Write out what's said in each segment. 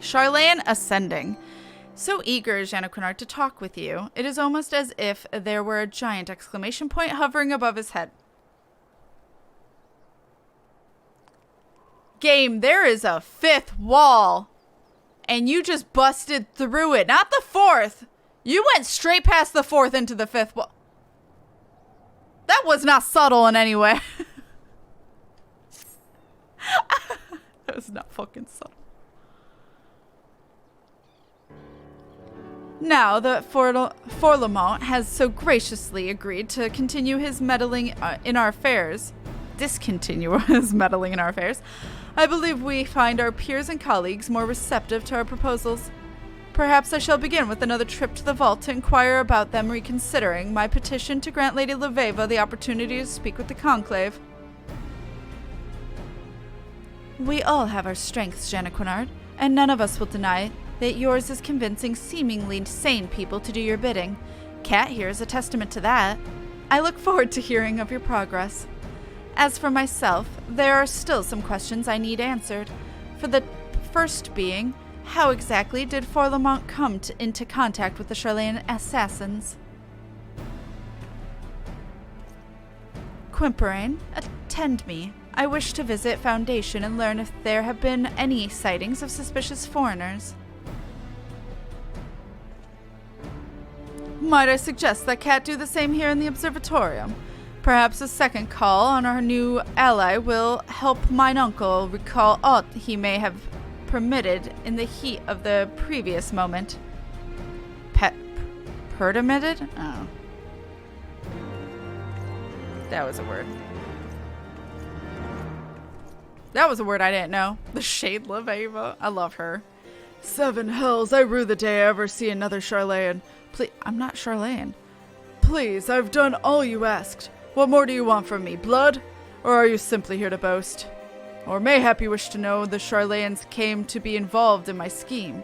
Sharlayan ascending. So eager is Janequinard to talk with you. It is almost as if there were a giant exclamation point hovering above his head. Game, there is a 5th wall. And you just busted through it. Not the 4th. You went straight past the 4th into the 5th wall. That was not subtle in any way. That was not fucking subtle. Now that Forlemont has so graciously agreed to continue his meddling in our affairs, discontinue his meddling in our affairs, I believe we find our peers and colleagues more receptive to our proposals. Perhaps I shall begin with another trip to the vault to inquire about them reconsidering my petition to grant Lady Leveva the opportunity to speak with the Conclave. We all have our strengths, Janequinard, and none of us will deny that yours is convincing seemingly sane people to do your bidding. Kat here is a testament to that. I look forward to hearing of your progress. As for myself, there are still some questions I need answered. For the first being, how exactly did Forlemont come into contact with the Sharlayan assassins? Quimperain, attend me. I wish to visit Foundation and learn if there have been any sightings of suspicious foreigners. Might I suggest that Kat do the same here in the observatorium? Perhaps a second call on our new ally will help mine uncle recall aught he may have permitted in the heat of the previous moment. Permitted? Oh. That was a word. That was a word I didn't know. The Shade Leveva. I love her. 7 hells, I rue the day I ever see another Sharlayan. Please, I'm not Sharlayan. Please, I've done all you asked. What more do you want from me, blood? Or are you simply here to boast? Or mayhap you wish to know the Sharlayans came to be involved in my scheme.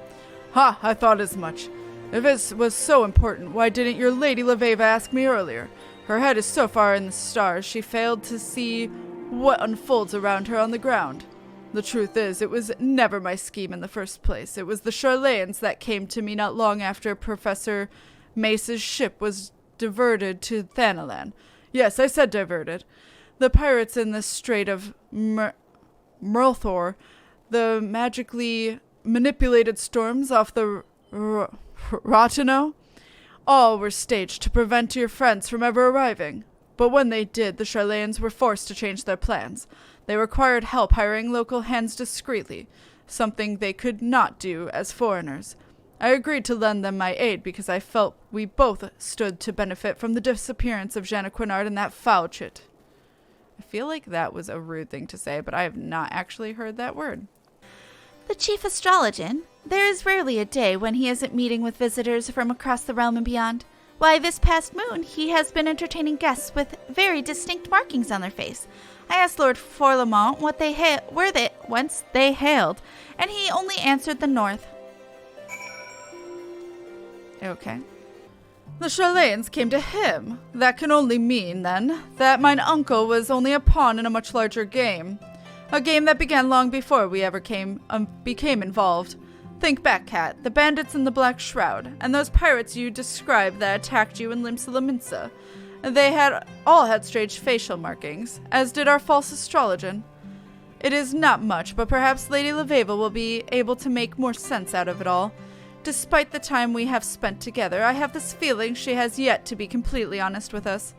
Ha, I thought as much. If it was so important, why didn't your Lady Leveva ask me earlier? Her head is so far in the stars, she failed to see what unfolds around her on the ground. The truth is, it was never my scheme in the first place. It was the Sharlayans that came to me not long after Professor Mace's ship was diverted to Thanalan. Yes, I said diverted. The pirates in the Strait of Murlthor, the magically manipulated storms off the Rotino, all were staged to prevent your friends from ever arriving. But when they did, the Sharlayans were forced to change their plans. They required help hiring local hands discreetly, something they could not do as foreigners. I agreed to lend them my aid because I felt we both stood to benefit from the disappearance of Janequinard and that foul chit. I feel like that was a rude thing to say, but I have not actually heard that word. The Chief Astrologian. There is rarely a day when he isn't meeting with visitors from across the realm and beyond. Why, this past moon, he has been entertaining guests with very distinct markings on their face. I asked Lord Forlemont whence they hailed, and he only answered the north. Okay. The Sharlayans came to him. That can only mean, then, that mine uncle was only a pawn in a much larger game. A game that began long before we ever became involved. Think back, Kat. The bandits in the Black Shroud, and those pirates you described that attacked you in Limsa Laminsa. They all had strange facial markings, as did our false astrologian. It is not much, but perhaps Lady Leveva will be able to make more sense out of it all. Despite the time we have spent together, I have this feeling she has yet to be completely honest with us.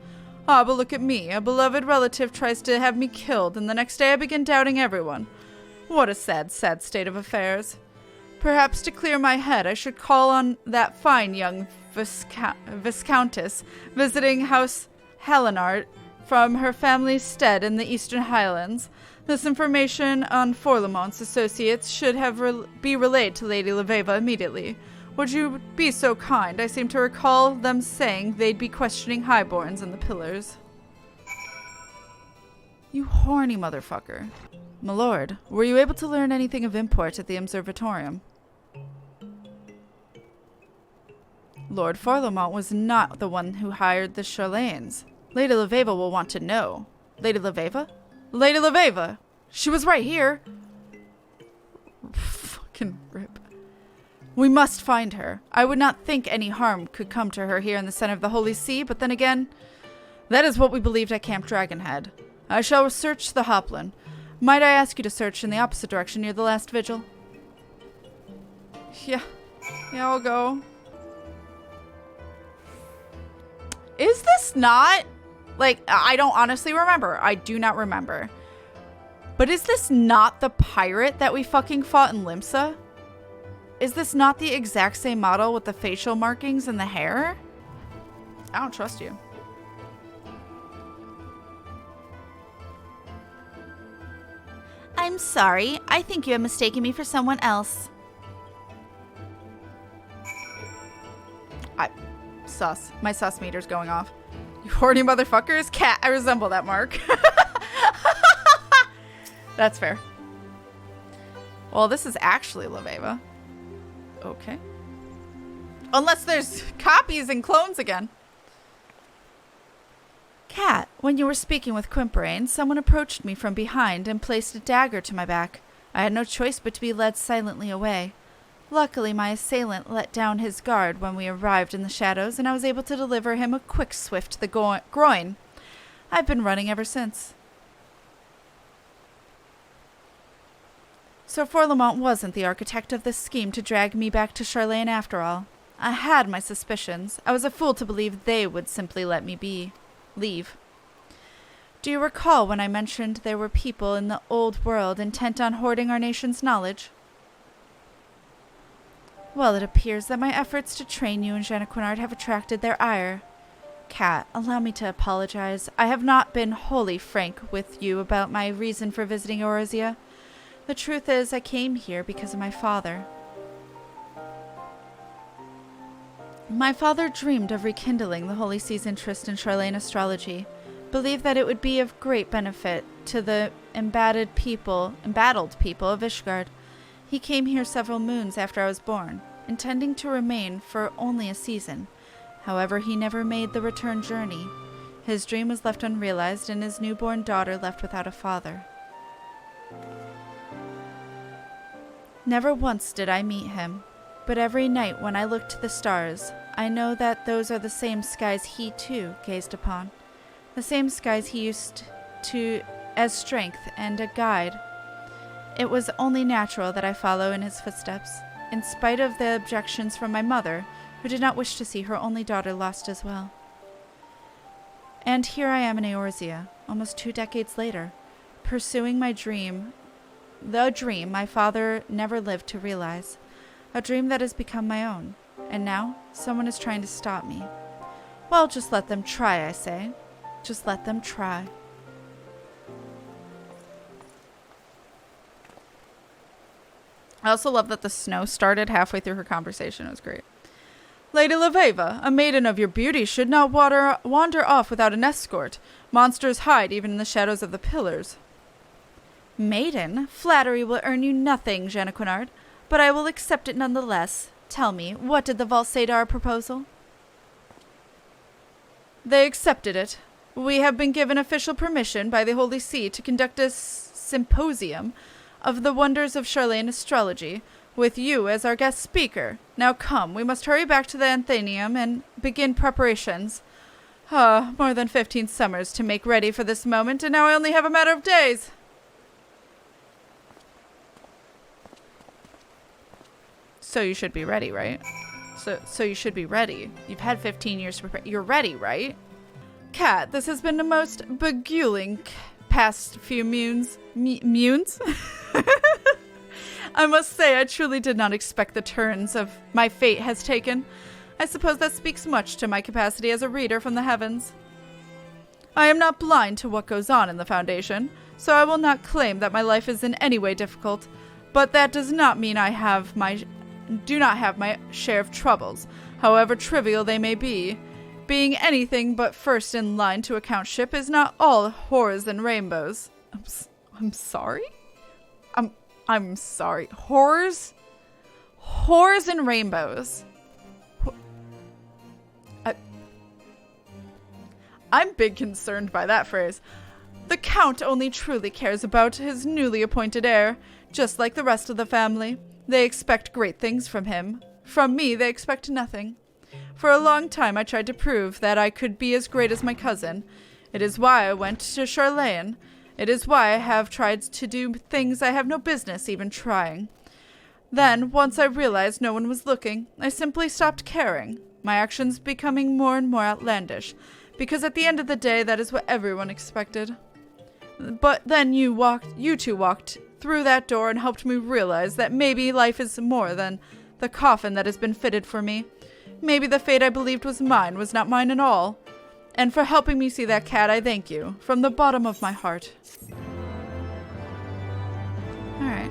Ah, but look at me. A beloved relative tries to have me killed, and the next day I begin doubting everyone. What a sad, sad state of affairs. Perhaps to clear my head, I should call on that fine young Viscountess visiting House Helenard from her family's stead in the Eastern Highlands. This information on Forlemont's associates should be relayed to Lady Leveva immediately. Would you be so kind? I seem to recall them saying they'd be questioning highborns in the pillars. You horny motherfucker. My lord, were you able to learn anything of import at the observatorium? Lord Forlemont was not the one who hired the Sharlayans. Lady Leveva will want to know. Lady Leveva? Lady Leveva! She was right here! Fucking rip. We must find her. I would not think any harm could come to her here in the center of the Holy See, but then again, that is what we believed at Camp Dragonhead. I shall search the Hoplin. Might I ask you to search in the opposite direction near the last vigil? Yeah, I'll go. Is this not... Like, I don't honestly remember. I do not remember. But is this not the pirate that we fucking fought in Limsa? Is this not the exact same model with the facial markings and the hair? I don't trust you. I'm sorry. I think you have mistaken me for someone else. Sus. My sus meter's going off. You horny motherfuckers. Cat, I resemble that mark. That's fair. Well, this is actually Laveva. Okay. Unless there's copies and clones again. Kat, when you were speaking with Quimperain, someone approached me from behind and placed a dagger to my back. I had no choice but to be led silently away. Luckily, my assailant let down his guard when we arrived in the shadows, and I was able to deliver him a quick swift to the groin. I've been running ever since. So Forlamont wasn't the architect of this scheme to drag me back to Sharlayan after all. I had my suspicions. I was a fool to believe they would simply let me leave. Do you recall when I mentioned there were people in the old world intent on hoarding our nation's knowledge? Well, it appears that my efforts to train you and Jeanne have attracted their ire. Kat, allow me to apologize. I have not been wholly frank with you about my reason for visiting Eorzea. The truth is, I came here because of my father. My father dreamed of rekindling the Holy See's interest in Sharlayan astrology, believed that it would be of great benefit to the embattled people of Ishgard. He came here several moons after I was born, intending to remain for only a season. However, he never made the return journey. His dream was left unrealized, and his newborn daughter left without a father. Never once did I meet him, but every night when I look to the stars, I know that those are the same skies he, too, gazed upon. The same skies he used to as strength and a guide. It was only natural that I follow in his footsteps, in spite of the objections from my mother, who did not wish to see her only daughter lost as well. And here I am in Eorzea, almost 2 decades later, pursuing my dream, the dream my father never lived to realize, a dream that has become my own, and now someone is trying to stop me. Well, just let them try, I say. Just let them try. I also love that the snow started halfway through her conversation. It was great. Lady Laveva, a maiden of your beauty should not wander off without an escort. Monsters hide even in the shadows of the pillars. Maiden, flattery will earn you nothing, Jeanne, but I will accept it nonetheless. Tell me, what did the vault say to our proposal? They accepted it. We have been given official permission by the Holy See to conduct a symposium of the wonders of Sharlayan astrology, with you as our guest speaker. Now come, we must hurry back to the Athenaeum and begin preparations. More than 15 summers to make ready for this moment, and now I only have a matter of days. So you should be ready, right? So you should be ready. You've had 15 years to prepare. You're ready, right? Kat, this has been the most beguiling past few moons. Moons? I must say, I truly did not expect the turns of my fate has taken. I suppose that speaks much to my capacity as a reader from the heavens. I am not blind to what goes on in the Foundation, so I will not claim that my life is in any way difficult, but that does not mean I do not have my share of troubles, however trivial they may be. Being anything but first in line to accountship is not all horrors and rainbows. I'm sorry? I'm sorry. Horrors and rainbows. I'm big concerned by that phrase. The Count only truly cares about his newly appointed heir, just like the rest of the family. They expect great things from him. From me, they expect nothing. For a long time, I tried to prove that I could be as great as my cousin. It is why I went to Sharlayan. It is why I have tried to do things I have no business even trying. Then, once I realized no one was looking, I simply stopped caring, my actions becoming more and more outlandish, because at the end of the day, that is what everyone expected. But then you two walked through that door and helped me realize that maybe life is more than the coffin that has been fitted for me. Maybe the fate I believed was mine was not mine at all. And for helping me see that, Kat, I thank you from the bottom of my heart. Alright.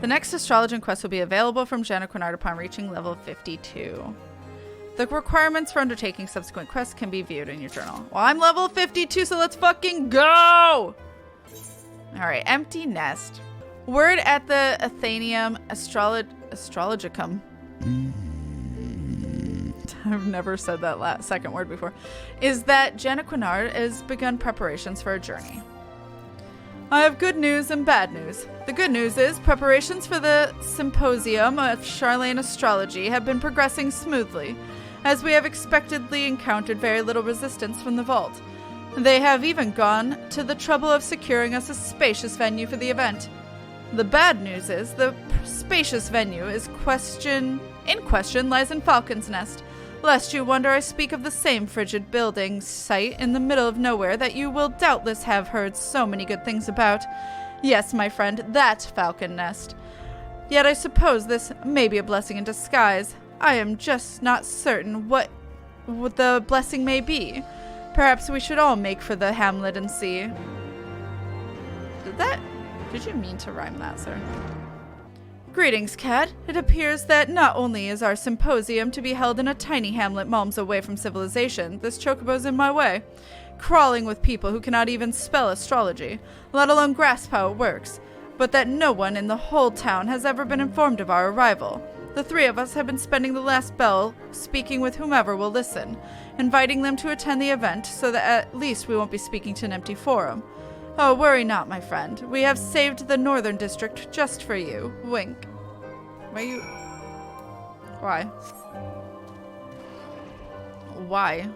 The next Astrologian quest will be available from Quinard upon reaching level 52. The requirements for undertaking subsequent quests can be viewed in your journal. Well, I'm level 52, so let's fucking go! Alright, empty nest. Word at the Athenaeum Astrologicum. I've never said that second word before. Is that Quinard has begun preparations for a journey. I have good news and bad news. The good news is preparations for the Symposium of Sharlayan Astrology have been progressing smoothly, as we have expectedly encountered very little resistance from the vault. They have even gone to the trouble of securing us a spacious venue for the event. The bad news is the spacious venue in question lies in Falcon's Nest. Lest you wonder, I speak of the same frigid building site in the middle of nowhere that you will doubtless have heard so many good things about. Yes, my friend, that Falcon Nest. Yet I suppose this may be a blessing in disguise. I am just not certain what the blessing may be. Perhaps we should all make for the hamlet and see. Did you mean to rhyme that, sir? Greetings, Kat. It appears that not only is our symposium to be held in a tiny hamlet malms away from civilization, this chocobo's in my way, crawling with people who cannot even spell astrology, let alone grasp how it works, but that no one in the whole town has ever been informed of our arrival. The three of us have been spending the last bell speaking with whomever will listen, inviting them to attend the event so that at least we won't be speaking to an empty forum. Oh, worry not, my friend. We have saved the northern district just for you. Wink. Why? Why?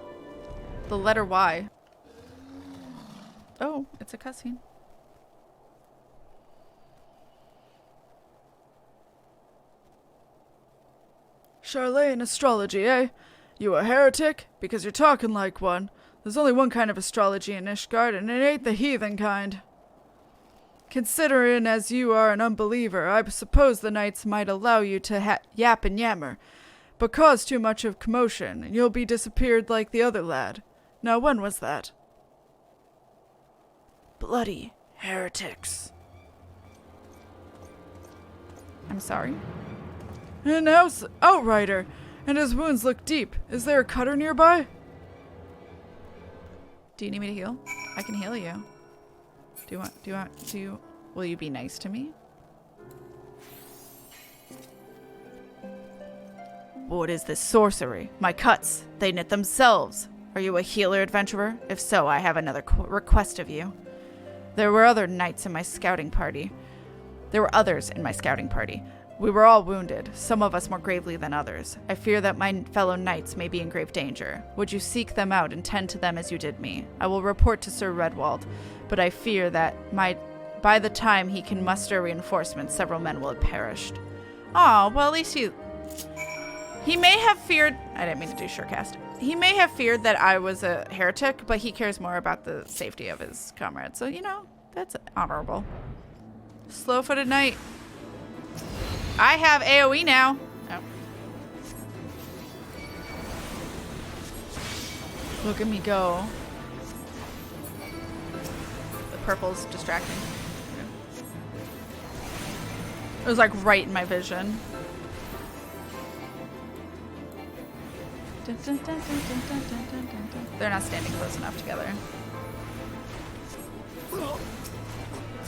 The letter Y. Oh, it's a cutscene. Sharlayan astrology, eh? You a heretic? Because you're talking like one. There's only one kind of astrology in Ishgard, and it ain't the heathen kind. Considering as you are an unbeliever, I suppose the knights might allow you to yap and yammer, but cause too much of commotion, and you'll be disappeared like the other lad. Now, when was that? Bloody heretics. I'm sorry? An outrider, and his wounds look deep. Is there a cutter nearby? Do you need me to heal? I can heal you. Will you be nice to me? What is this sorcery? My cuts, they knit themselves. Are you a healer, adventurer? If so, I have another request of you. There were others in my scouting party. We were all wounded, some of us more gravely than others. I fear that my fellow knights may be in grave danger. Would you seek them out and tend to them as you did me? I will report to Sir Redwald, but I fear that by the time he can muster reinforcements, several men will have perished. Oh, well, at least he may have feared... I didn't mean to do surecast. He may have feared that I was a heretic, but he cares more about the safety of his comrades. So, that's honorable. Slow-footed knight. I have AoE now. Oh. Look at me go. The purple's distracting. It was like right in my vision. They're not standing close enough together.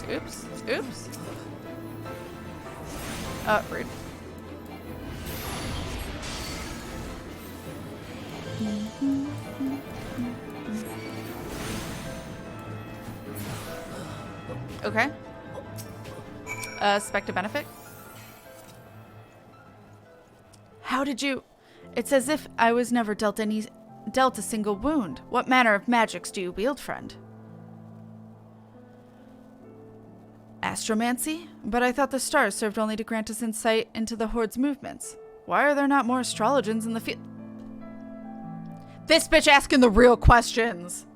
Oops. Oops. Rude. Okay. Spectre benefit. How did you... It's as if I was never dealt a single wound. What manner of magics do you wield, friend? Astromancy? But I thought the stars served only to grant us insight into the Horde's movements. Why are there not more astrologians in the field? This bitch asking the real questions!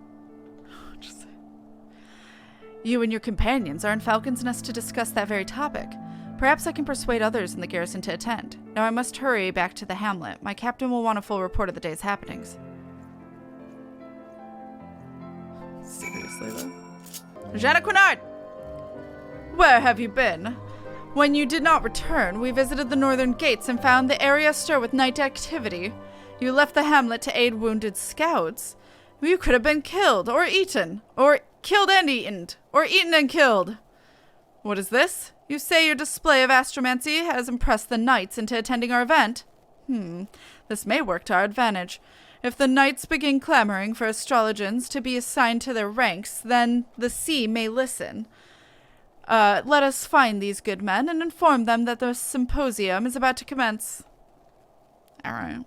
You and your companions are in Falcon's Nest to discuss that very topic. Perhaps I can persuade others in the garrison to attend. Now I must hurry back to the hamlet. My captain will want a full report of the day's happenings. Seriously, though? Jeanna Quinard! Where have you been? When you did not return, we visited the northern gates and found the area stir with night activity. You left the hamlet to aid wounded scouts. You could have been killed, or eaten, or killed and eaten, or eaten and killed. What is this? You say your display of astromancy has impressed the knights into attending our event? This may work to our advantage. If the knights begin clamoring for astrologians to be assigned to their ranks, then the sea may listen. Let us find these good men and inform them that the symposium is about to commence. All right.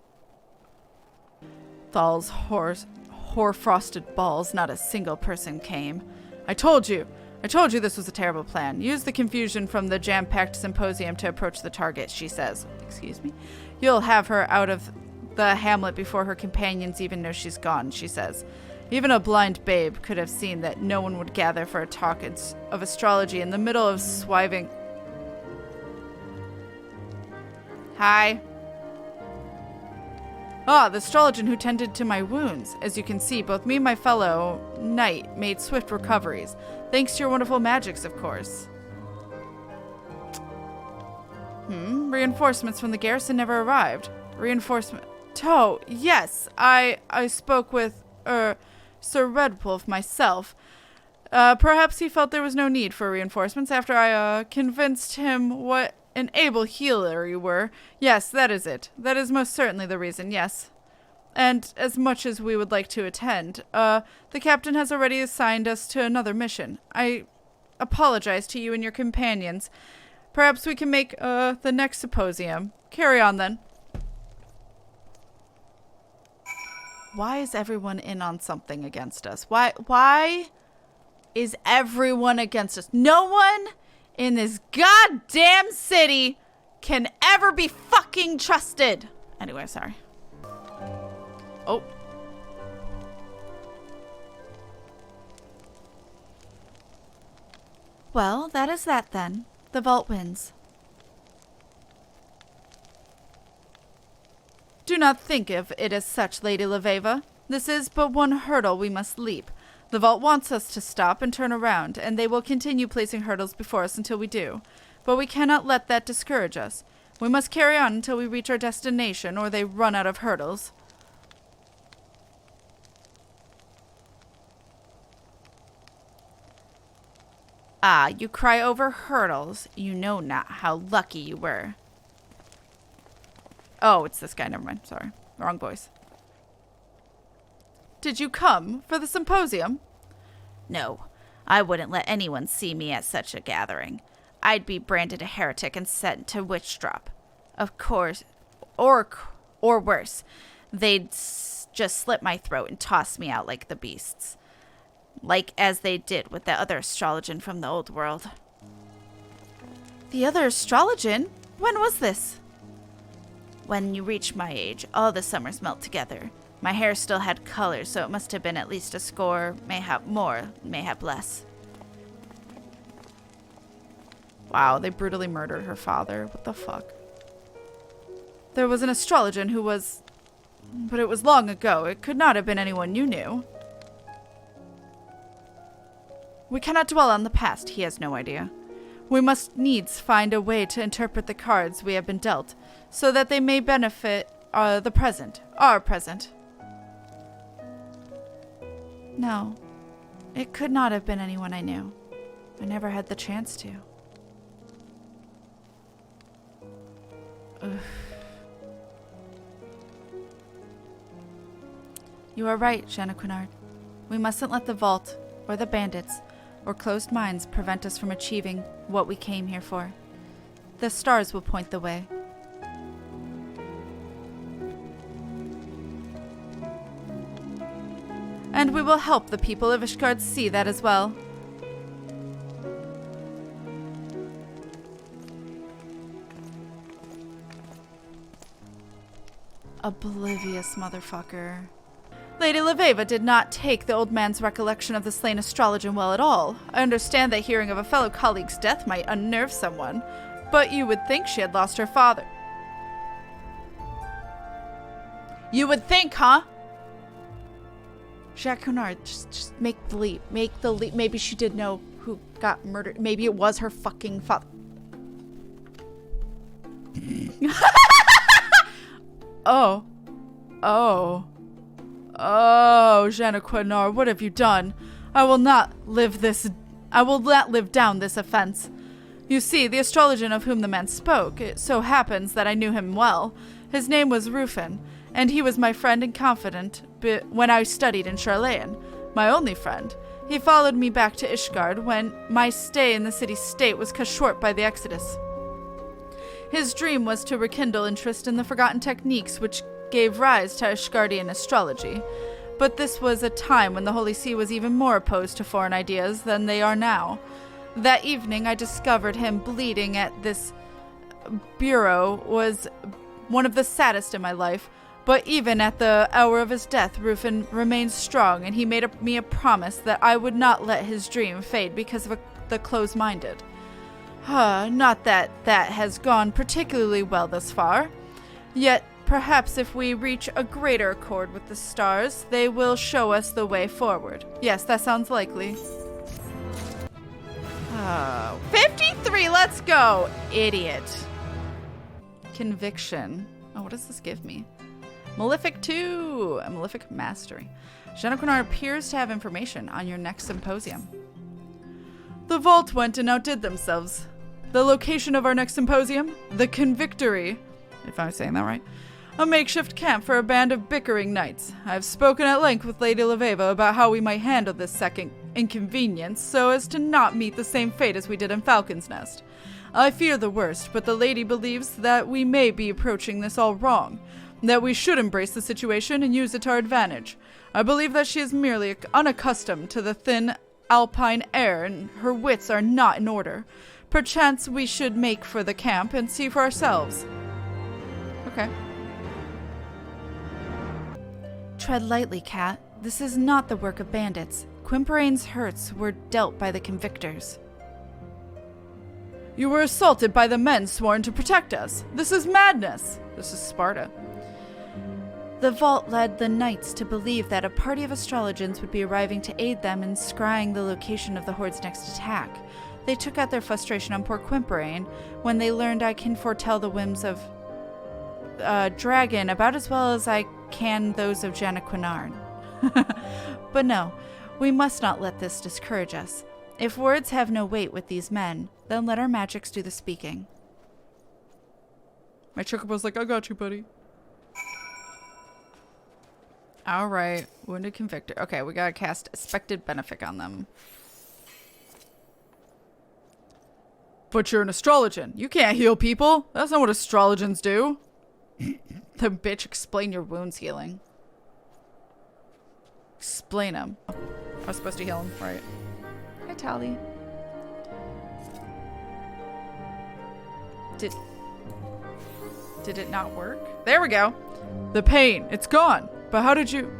Thal's hoar-frosted balls, not a single person came. I told you this was a terrible plan. Use the confusion from the jam-packed symposium to approach the target, she says. Excuse me? You'll have her out of the hamlet before her companions even know she's gone, she says. Even a blind babe could have seen that no one would gather for a talk of astrology in the middle of swiving. Hi. Ah, the astrologian who tended to my wounds. As you can see, both me and my fellow knight made swift recoveries. Thanks to your wonderful magics, of course. Reinforcements from the garrison never arrived. Reinforcement. Oh, yes. I spoke with, Sir Redwolf myself. Perhaps he felt there was no need for reinforcements after I, convinced him what an able healer you were. Yes, that is it. That is most certainly the reason, yes. And as much as we would like to attend, the captain has already assigned us to another mission. I apologize to you and your companions. Perhaps we can make, the next symposium. Carry on, then. Why is everyone in on something against us? Why is everyone against us? No one in this goddamn city can ever be fucking trusted. Anyway, sorry. Oh. Well, that is that then. The vault wins. Do not think of it as such, Lady Leveva. This is but one hurdle we must leap. The vault wants us to stop and turn around, and they will continue placing hurdles before us until we do. But we cannot let that discourage us. We must carry on until we reach our destination, or they run out of hurdles. Ah, you cry over hurdles. You know not how lucky you were. Oh, it's this guy. Never mind. Sorry. Wrong voice. Did you come for the symposium? No, I wouldn't let anyone see me at such a gathering. I'd be branded a heretic and sent to witch drop. Of course, or worse, they'd just slit my throat and toss me out like the beasts. Like as they did with the other astrologian from the old world. The other astrologian? When was this? When you reach my age, all the summers melt together. My hair still had color, so it must have been at least a score, mayhap more, mayhap less. Wow, they brutally murdered her father. What the fuck? There was an astrologian who was... But it was long ago. It could not have been anyone you knew. We cannot dwell on the past. He has no idea. We must needs find a way to interpret the cards we have been dealt, so that they may benefit the present, our present. No, it could not have been anyone I knew. I never had the chance to. Ugh. You are right, Jeanna Quinard. We mustn't let the vault, or the bandits, or closed minds prevent us from achieving what we came here for. The stars will point the way. And we will help the people of Ishgard see that as well. Oblivious motherfucker. Lady Leveva did not take the old man's recollection of the slain astrologian well at all. I understand that hearing of a fellow colleague's death might unnerve someone, but you would think she had lost her father. You would think, huh? Jacques Cunard, just make the leap. Make the leap. Maybe she did know who got murdered. Maybe it was her fucking father. Oh, Jeanne Cunard, what have you done? I will not live down this offense. You see, the astrologian of whom the man spoke, it so happens that I knew him well. His name was Rufin, and he was my friend and confidant when I studied in Sharlayan, my only friend. He followed me back to Ishgard when my stay in the city-state was cut short by the Exodus. His dream was to rekindle interest in the forgotten techniques which gave rise to Ishgardian astrology, but this was a time when the Holy See was even more opposed to foreign ideas than they are now. That evening I discovered him bleeding at this bureau was one of the saddest in my life, but even at the hour of his death, Rufin remained strong, and he made me a promise that I would not let his dream fade because of the close-minded. Not that that has gone particularly well thus far. Yet, perhaps if we reach a greater accord with the stars, they will show us the way forward. Yes, that sounds likely. 53, let's go! Idiot. Conviction. Oh, what does this give me? Malefic 2! A Malefic Mastery. Jeanne Cunard appears to have information on your next symposium. The Vault went and outdid themselves. The location of our next symposium? The Convictory. If I'm saying that right. A makeshift camp for a band of bickering knights. I've spoken at length with Lady Leveva about how we might handle this second inconvenience so as to not meet the same fate as we did in Falcon's Nest. I fear the worst, but the lady believes that we may be approaching this all wrong, that we should embrace the situation and use it to our advantage. I believe that she is merely unaccustomed to the thin alpine air and her wits are not in order. Perchance we should make for the camp and see for ourselves. Okay. Tread lightly, Cat. This is not the work of bandits. Quimperane's hurts were dealt by the convictors. You were assaulted by the men sworn to protect us. This is madness. This is Sparta. The Vault led the knights to believe that a party of astrologians would be arriving to aid them in scrying the location of the Horde's next attack. They took out their frustration on poor Quimperane when they learned I can foretell the whims of dragon about as well as I can those of Jeanne Cunard. But no, we must not let this discourage us. If words have no weight with these men, then let our magics do the speaking. My chocobo's like, I got you, buddy. Alright, wounded convictor. Okay, we gotta cast expected benefit on them. But you're an astrologian. You can't heal people. That's not what astrologians do. The bitch, explain your wounds healing. Explain them. I was supposed to heal him, right? Hi, Tally. Did it not work? There we go. The pain, it's gone. But how did you?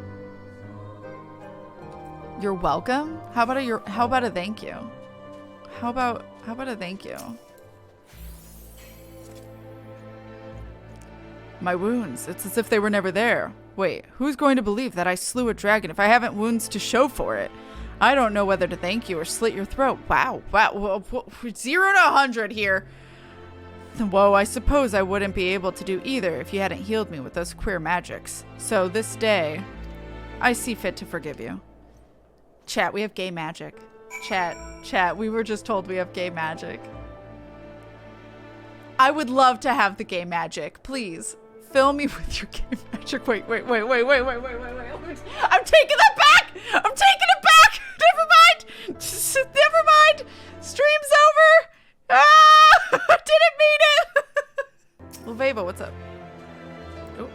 You're welcome? How about a thank you? How about a thank you? My wounds, it's as if they were never there. Wait, who's going to believe that I slew a dragon if I haven't wounds to show for it? I don't know whether to thank you or slit your throat. Wow, 0 to 100 here. Whoa, I suppose I wouldn't be able to do either if you hadn't healed me with those queer magics. So this day, I see fit to forgive you. Chat, we have gay magic. Chat, we were just told we have gay magic. I would love to have the gay magic. Please, fill me with your gay magic. Wait. I'm taking that back! I'm taking it back! Never mind! Stream's over! Ah! Didn't mean it! Leveva, what's up? Oh.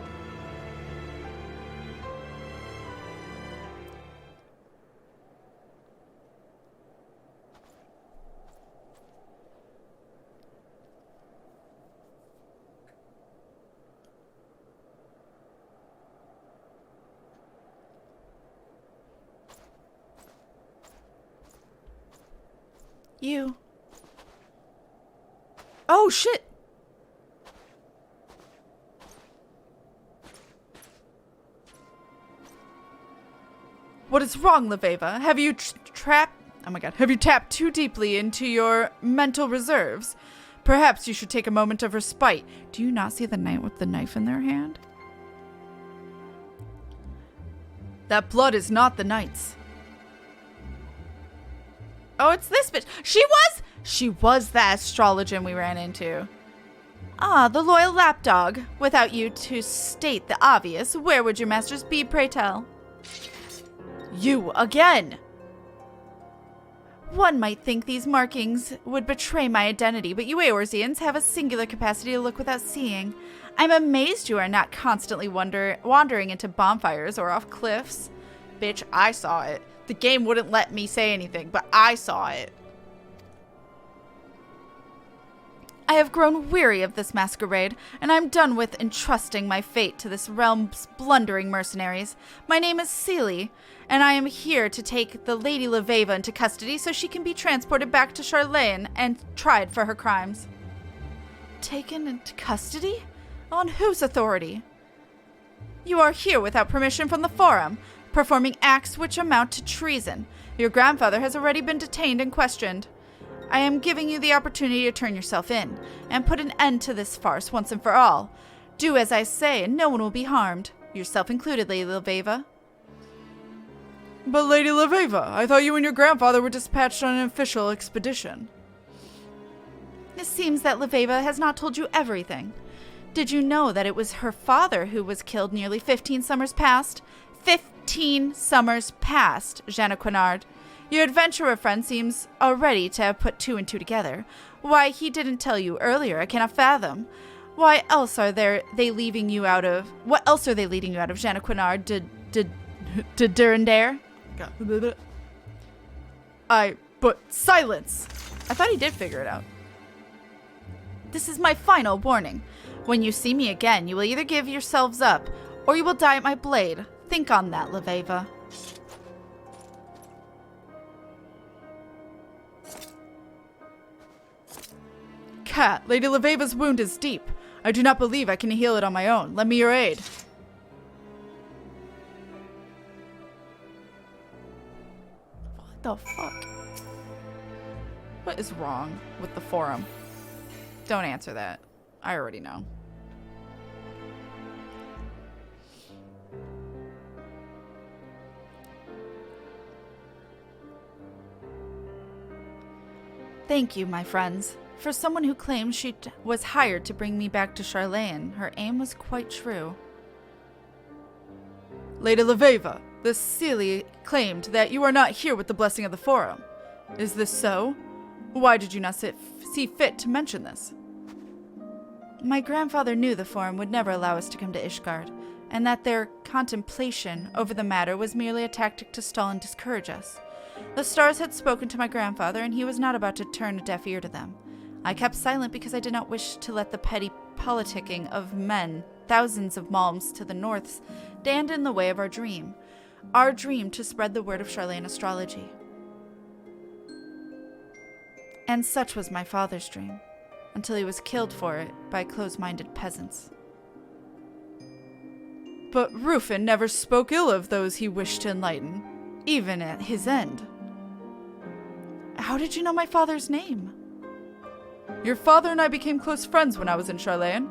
You. Oh, shit! What is wrong, Leveva? Have you Have you tapped too deeply into your mental reserves? Perhaps you should take a moment of respite. Do you not see the knight with the knife in their hand? That blood is not the knight's. Oh, it's this bitch. She was that astrologian we ran into. Ah, the loyal lapdog. Without you to state the obvious, where would your masters be, pray tell? You again! One might think these markings would betray my identity, but you Eorzeans have a singular capacity to look without seeing. I'm amazed you are not constantly wandering into bonfires or off cliffs. Bitch, I saw it. The game wouldn't let me say anything, but I saw it. I have grown weary of this masquerade, and I'm done with entrusting my fate to this realm's blundering mercenaries. My name is Celia, and I am here to take the Lady Leveva into custody so she can be transported back to Sharlayan and tried for her crimes. Taken into custody? On whose authority? You are here without permission from the Forum, performing acts which amount to treason. Your grandfather has already been detained and questioned. I am giving you the opportunity to turn yourself in and put an end to this farce once and for all. Do as I say and no one will be harmed, yourself included, Lady Leveva. But Lady Leveva, I thought you and your grandfather were dispatched on an official expedition. It seems that Leveva has not told you everything. Did you know that it was her father who was killed nearly 15 summers past? 15 summers past, Jeanne Quinard. Your adventurer friend seems already to have put two and two together. Why he didn't tell you earlier, I cannot fathom. What else are they leaving you out of, Jeanne Quinard? Did Durandare? But silence! I thought he did figure it out. This is my final warning. When you see me again, you will either give yourselves up, or you will die at my blade. Think on that, Leveva. Kat, Lady Leveva's wound is deep. I do not believe I can heal it on my own. Lend me your aid. What the fuck? What is wrong with the Forum? Don't answer that. I already know. Thank you, my friends. For someone who claims she was hired to bring me back to Sharlayan, her aim was quite true. Lady Leveva, the Celia claimed that you are not here with the blessing of the Forum. Is this so? Why did you not see fit to mention this? My grandfather knew the Forum would never allow us to come to Ishgard, and that their contemplation over the matter was merely a tactic to stall and discourage us. The stars had spoken to my grandfather, and he was not about to turn a deaf ear to them. I kept silent because I did not wish to let the petty politicking of men, thousands of malms to the north, stand in the way of our dream to spread the word of Sharlayan astrology. And such was my father's dream, until he was killed for it by close-minded peasants. But Rufin never spoke ill of those he wished to enlighten, even at his end. How did you know my father's name? Your father and I became close friends when I was in Sharlayan.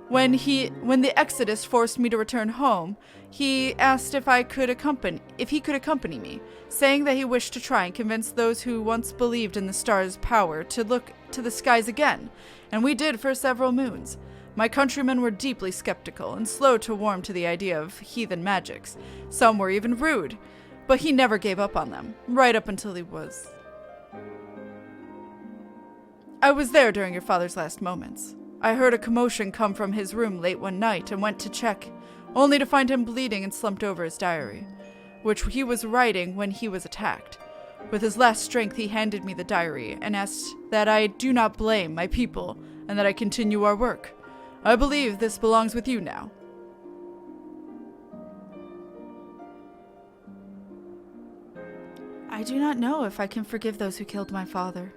When the Exodus forced me to return home, he asked if he could accompany me, saying that he wished to try and convince those who once believed in the stars' power to look to the skies again, and we did for several moons. My countrymen were deeply skeptical and slow to warm to the idea of heathen magics. Some were even rude. but he never gave up on them, right up until he was... I was there during your father's last moments. I heard a commotion come from his room late one night and went to check, only to find him bleeding and slumped over his diary, which he was writing when he was attacked. With his last strength, he handed me the diary and asked that I do not blame my people and that I continue our work. I believe this belongs with you now. I do not know if I can forgive those who killed my father.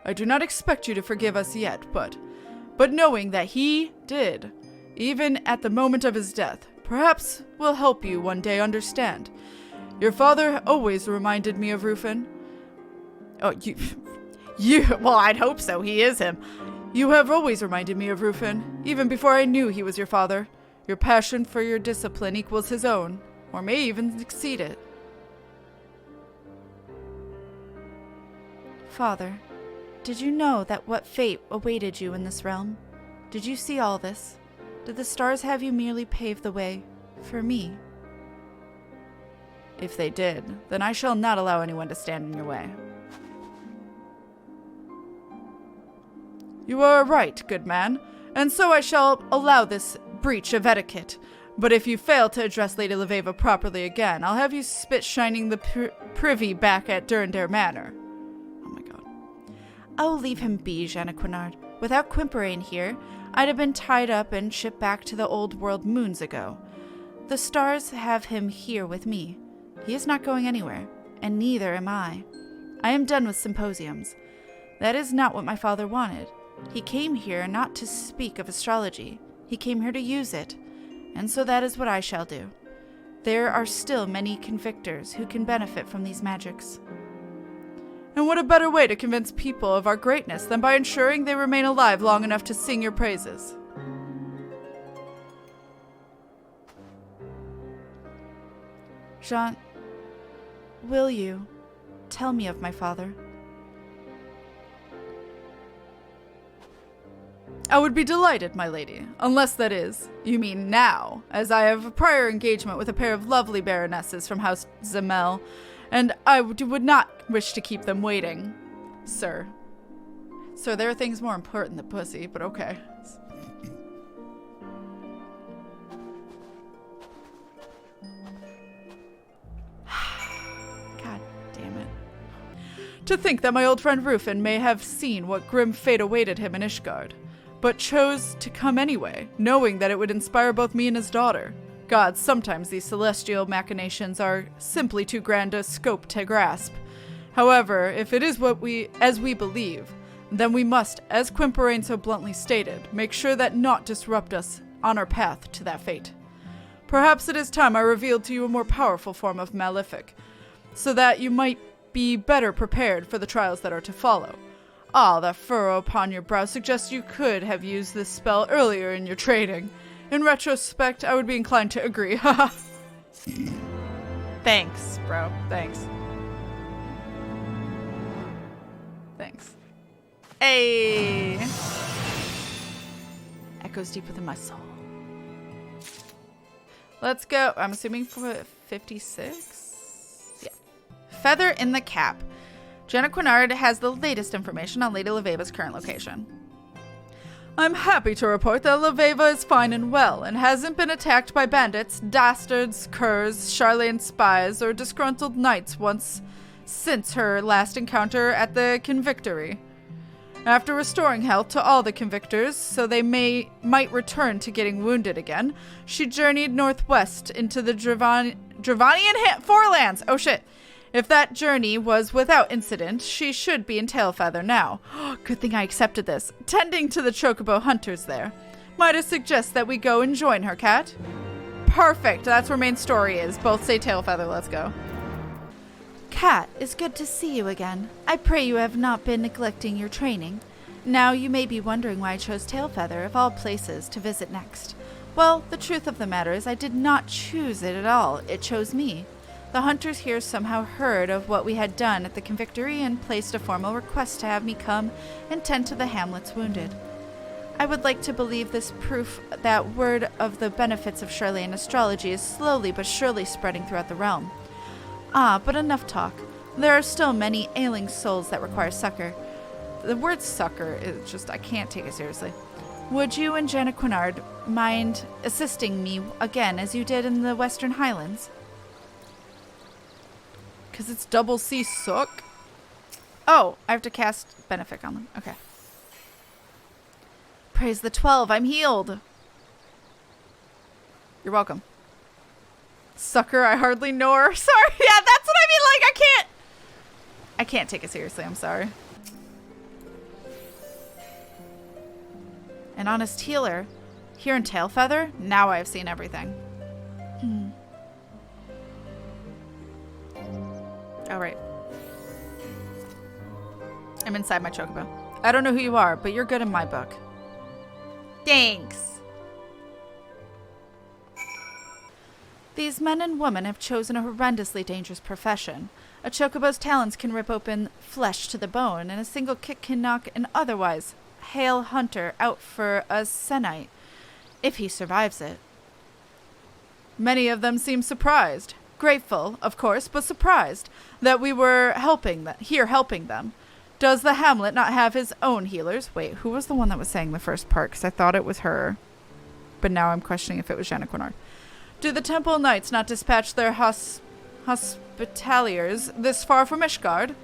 I do not expect you to forgive us yet, but knowing that he did, even at the moment of his death, perhaps will help you one day understand. Your father always reminded me of Rufin. Oh, well, I'd hope so. He is him. You have always reminded me of Rufin, even before I knew he was your father. Your passion for your discipline equals his own, or may even exceed it. Father, did you know that what fate awaited you in this realm? Did you see all this? Did the stars have you merely pave the way for me? If they did, then I shall not allow anyone to stand in your way. You are right, good man, and so I shall allow this breach of etiquette. But if you fail to address Lady Leveva properly again, I'll have you spit shining the privy back at Durandare Manor. Oh my god. Oh, leave him be, Janequinard. Without Quimperane here, I'd have been tied up and shipped back to the old world moons ago. The stars have him here with me. He is not going anywhere, and neither am I. I am done with symposiums. That is not what my father wanted. He came here not to speak of astrology. He came here to use it, and so that is what I shall do. There are still many convictors who can benefit from these magics. And what a better way to convince people of our greatness than by ensuring they remain alive long enough to sing your praises? Jean, will you tell me of my father? I would be delighted, my lady, unless that is, you mean now, as I have a prior engagement with a pair of lovely baronesses from House Zamel, and I would not wish to keep them waiting, sir. Sir, there are things more important than pussy, but okay. God damn it. To think that my old friend Rufin may have seen what grim fate awaited him in Ishgard, but chose to come anyway, knowing that it would inspire both me and his daughter. God, sometimes these celestial machinations are simply too grand a scope to grasp. However, if it is as we believe, then we must, as Quimperane so bluntly stated, make sure that naught disrupt us on our path to that fate. Perhaps it is time I revealed to you a more powerful form of malefic, so that you might be better prepared for the trials that are to follow. Ah, that furrow upon your brow suggests you could have used this spell earlier in your training. In retrospect, I would be inclined to agree. Haha. Thanks, bro. Thanks. Thanks. Hey! Echoes deep within my soul. Let's go. I'm assuming for 56? Yeah. Feather in the cap. Janequinard has the latest information on Lady Leveva's current location. I'm happy to report that Leveva is fine and well, and hasn't been attacked by bandits, dastards, curs, Sharlayan spies, or disgruntled knights since her last encounter at the Convictory. After restoring health to all the convictors, so they might return to getting wounded again, she journeyed northwest into the Dravanian Forelands. Oh shit. If that journey was without incident, she should be in Tailfeather now. Good thing I accepted this. Tending to the chocobo hunters there. Might I suggest that we go and join her, Kat? Perfect. That's where main story is. Both say Tailfeather. Let's go. Kat, it's good to see you again. I pray you have not been neglecting your training. Now you may be wondering why I chose Tailfeather of all places to visit next. Well, the truth of the matter is I did not choose it at all. It chose me. The hunters here somehow heard of what we had done at the Convictory and placed a formal request to have me come and tend to the hamlet's wounded. I would like to believe this proof that word of the benefits of Sharlayan astrology is slowly but surely spreading throughout the realm. But enough talk. There are still many ailing souls that require succor. The word succor is just, I can't take it seriously. Would you and Janet Quinard mind assisting me again as you did in the Western Highlands? Because it's double C suck. Oh, I have to cast Benefic on them. Okay. Praise the 12, I'm healed. You're welcome. Sucker, I hardly know her. Sorry, yeah, that's what I mean. Like, I can't take it seriously. I'm sorry. An honest healer. Here in Tailfeather? Now I've seen everything. All right. I'm inside my chocobo. I don't know who you are, but you're good in my book. Thanks. These men and women have chosen a horrendously dangerous profession. A chocobo's talons can rip open flesh to the bone, and a single kick can knock an otherwise hale hunter out for a senite, if he survives it. Many of them seem surprised. Grateful, of course, but surprised that we were helping them. Does the hamlet not have his own healers? Wait, who was the one that was saying the first part? Because I thought it was her. But now I'm questioning if it was Janet Quinard. Do the temple knights not dispatch their hospitaliers this far from Ishgard?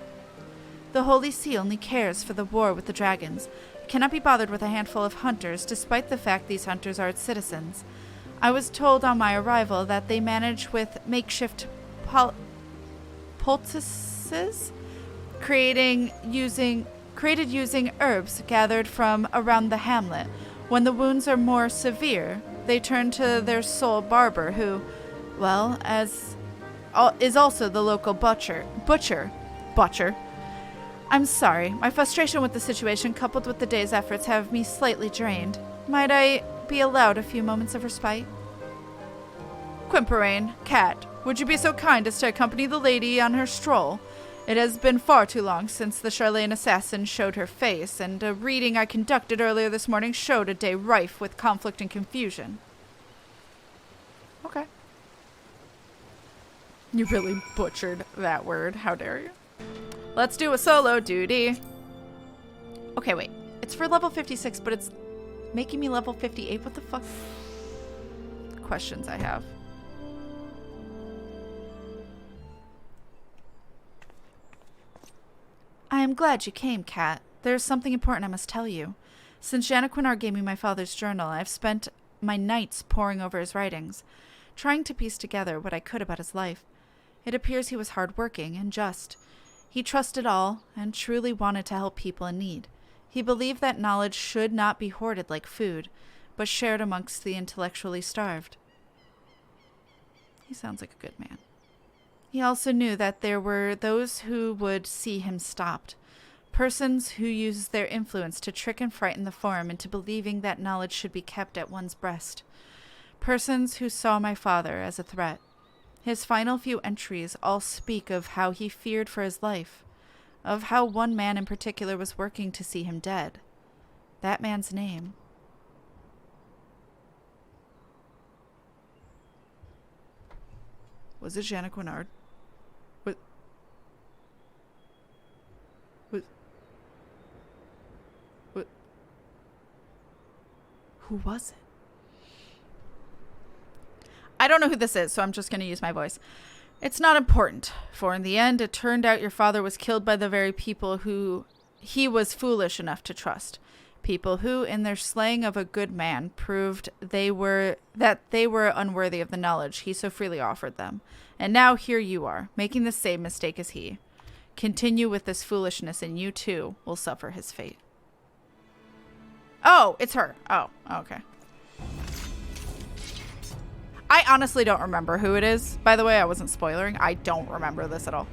The Holy See only cares for the war with the dragons. It cannot be bothered with a handful of hunters, despite the fact these hunters are its citizens. I was told on my arrival that they manage with makeshift poultices created using herbs gathered from around the hamlet. When the wounds are more severe, they turn to their sole barber, who, well, is also the local butcher. I'm sorry. My frustration with the situation, coupled with the day's efforts, have me slightly drained. Might I be allowed a few moments of respite? Quimperain, Cat, would you be so kind as to accompany the lady on her stroll? It has been far too long since the Sharlayan assassin showed her face, and a reading I conducted earlier this morning showed a day rife with conflict and confusion. Okay. You really butchered that word. How dare you? Let's do a solo duty. Okay, wait. It's for level 56, but it's making me level 58. What the fuck? Questions I have. I am glad you came, Kat. There is something important I must tell you. Since Janet Quinard gave me my father's journal, I have spent my nights poring over his writings, trying to piece together what I could about his life. It appears he was hard-working and just. He trusted all and truly wanted to help people in need. He believed that knowledge should not be hoarded like food, but shared amongst the intellectually starved. He sounds like a good man. He also knew that there were those who would see him stopped, persons who used their influence to trick and frighten the forum into believing that knowledge should be kept at one's breast, persons who saw my father as a threat. His final few entries all speak of how he feared for his life, of how one man in particular was working to see him dead. That man's name. Was it Janet Quinard? Who was it? I don't know who this is, so I'm just going to use my voice. It's not important, for in the end, it turned out your father was killed by the very people who he was foolish enough to trust. People who, in their slaying of a good man, proved that they were unworthy of the knowledge he so freely offered them. And now here you are, making the same mistake as he. Continue with this foolishness, and you too will suffer his fate. Oh, it's her. Oh, okay. I honestly don't remember who it is. By the way, I wasn't spoiling. I don't remember this at all.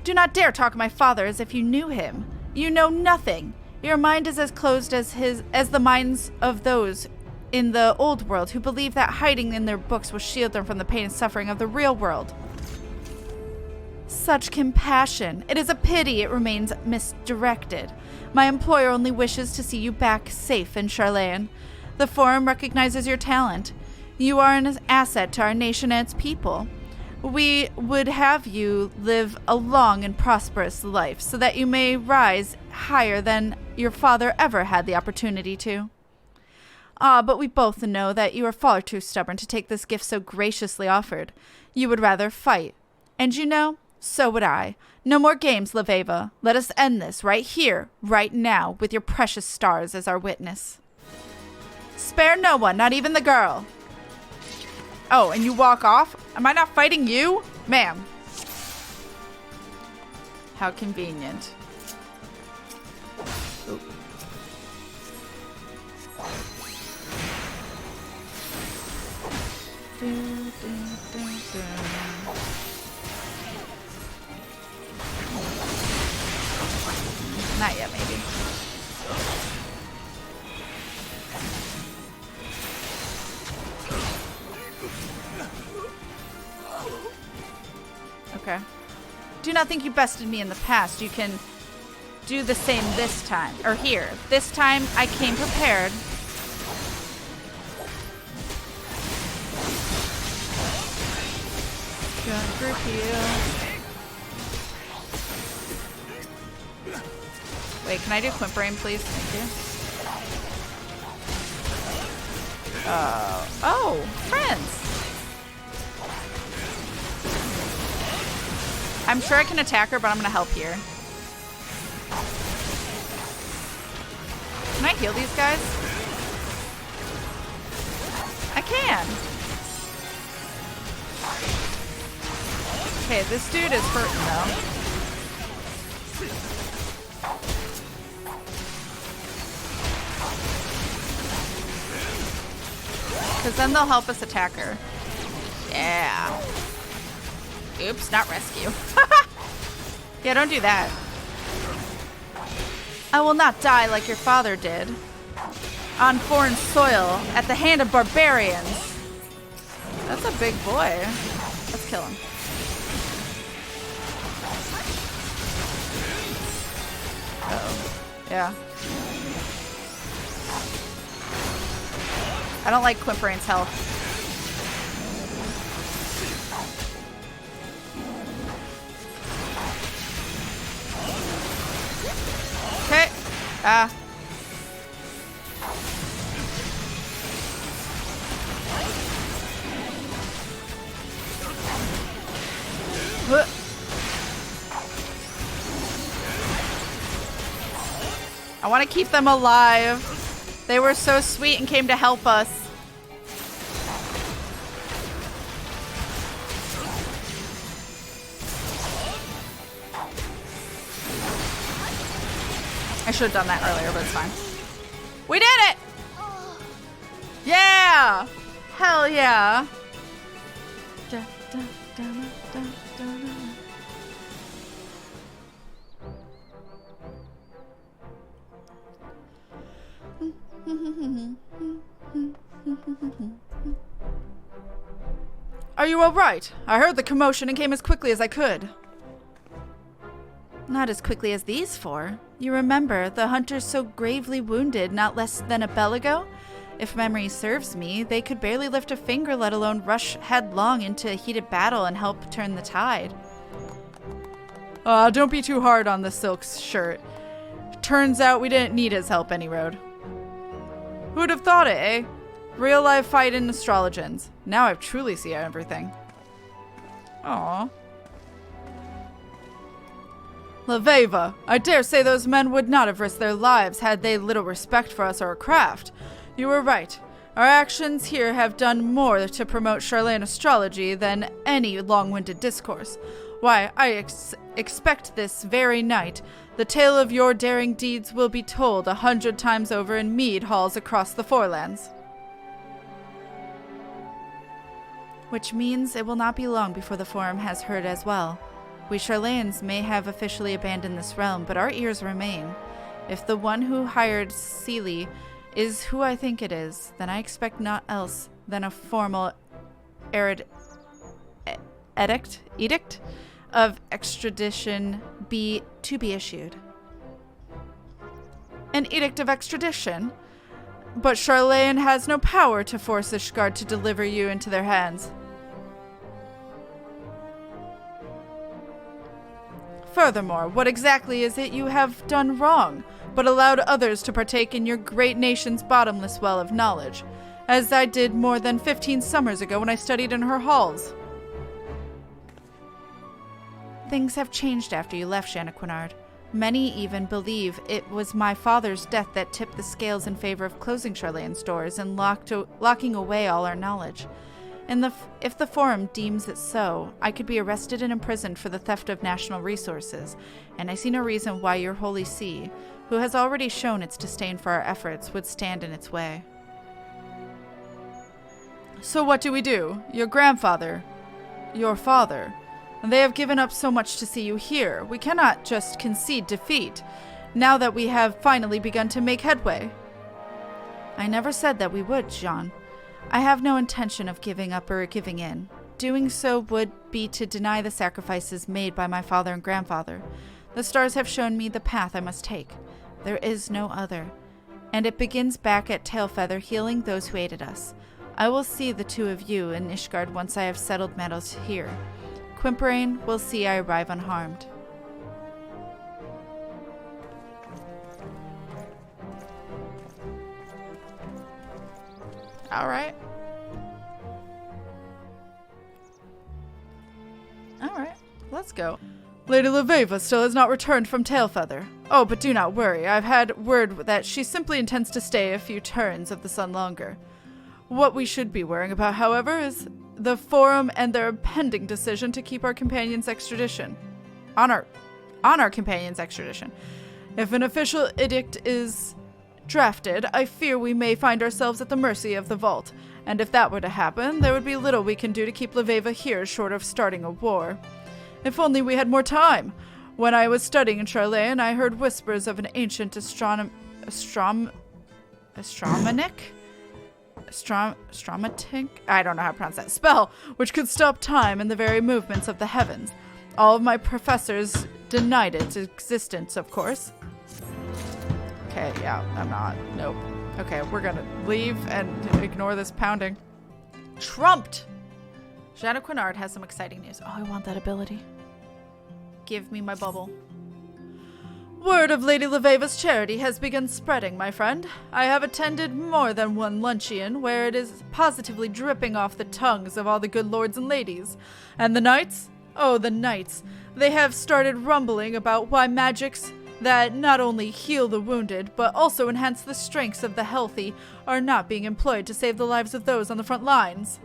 Do not dare talk of my father as if you knew him. You know nothing. Your mind is as closed as the minds of those in the old world who believe that hiding in their books will shield them from the pain and suffering of the real world. Such compassion. It is a pity it remains misdirected. My employer only wishes to see you back safe in Sharlayan. The Forum recognizes your talent. You are an asset to our nation and its people. We would have you live a long and prosperous life so that you may rise higher than your father ever had the opportunity to. But we both know that you are far too stubborn to take this gift so graciously offered. You would rather fight. And you know, so would I. No more games, Leveva. Let us end this right here, right now, with your precious stars as our witness. Spare no one, not even the girl. Oh, and you walk off? Am I not fighting you? Ma'am. How convenient. Ooh. Not yet, maybe. Okay. Do not think you bested me in the past. You can do the same this time. Or here. This time I came prepared. Good group heal. Wait, can I do Quimperain, please? Thank you. Oh, friends. I'm sure I can attack her, but I'm going to help here. Can I heal these guys? I can. Okay, this dude is hurting though. Because then they'll help us attack her. Yeah. Oops, not rescue. Yeah, don't do that. I will not die like your father did. On foreign soil, at the hand of barbarians. That's a big boy. Let's kill him. Uh-oh. Yeah. I don't like Quimperain's health. Okay. I want to keep them alive. They were so sweet and came to help us. I should have done that earlier, but it's fine. We did it! Yeah! Hell yeah! Are you all right? I heard the commotion and came as quickly as I could. Not as quickly as these four. You remember, the hunters so gravely wounded not less than a bell ago? If memory serves me, they could barely lift a finger, let alone rush headlong into a heated battle and help turn the tide. Don't be too hard on the silk shirt. Turns out we didn't need his help any road. Who'd have thought it, eh? Real life fight in astrologians. Now I truly see everything. Aww. Leveva, I dare say those men would not have risked their lives had they little respect for us or our craft. You were right. Our actions here have done more to promote Sharlayan astrology than any long-winded discourse. Why, I expect this very night the tale of your daring deeds will be told 100 times over in mead halls across the Forelands. Which means it will not be long before the Forum has heard as well. We Sharlayans may have officially abandoned this realm, but our ears remain. If the one who hired Celia is who I think it is, then I expect not else than a formal edict of extradition be issued. An edict of extradition? But Sharlayan has no power to force Ishgard to deliver you into their hands. Furthermore, what exactly is it you have done wrong, but allowed others to partake in your great nation's bottomless well of knowledge, as I did more than 15 summers ago when I studied in her halls? Things have changed after you left, Shanna. Many even believe it was my father's death that tipped the scales in favor of closing Sharlayan's doors and locking away all our knowledge. If the Forum deems it so, I could be arrested and imprisoned for the theft of national resources, and I see no reason why your Holy See, who has already shown its disdain for our efforts, would stand in its way. So what do we do? Your grandfather, your father, they have given up so much to see you here. We cannot just concede defeat, now that we have finally begun to make headway. I never said that we would, Jean. I have no intention of giving up or giving in. Doing so would be to deny the sacrifices made by my father and grandfather. The stars have shown me the path I must take. There is no other. And it begins back at Tailfeather, healing those who aided us. I will see the two of you in Ishgard once I have settled matters here. Quimperane will see I arrive unharmed. Alright. Alright, let's go. Lady Leveva still has not returned from Tailfeather. Oh, but do not worry. I've had word that she simply intends to stay a few turns of the sun longer. What we should be worrying about, however, is the Forum and their pending decision to keep our companion's extradition. On our companion's extradition. If an official edict is drafted, I fear we may find ourselves at the mercy of the Vault, and if that were to happen, there would be little we can do to keep Leveva here short of starting a war. If only we had more time! When I was studying in Sharlayan, I heard whispers of an ancient astromatic? I don't know how to pronounce that spell, which could stop time and the very movements of the heavens. All of my professors denied its existence, of course. Okay, yeah, I'm not. Nope. Okay, we're gonna leave and ignore this pounding. Trumped! Shanna Quinard has some exciting news. Oh, I want that ability. Give me my bubble. Word of Lady Leveva's charity has begun spreading, my friend. I have attended more than one luncheon where it is positively dripping off the tongues of all the good lords and ladies. And the knights? Oh, the knights. They have started rumbling about why magics that not only heal the wounded, but also enhance the strengths of the healthy, are not being employed to save the lives of those on the front lines.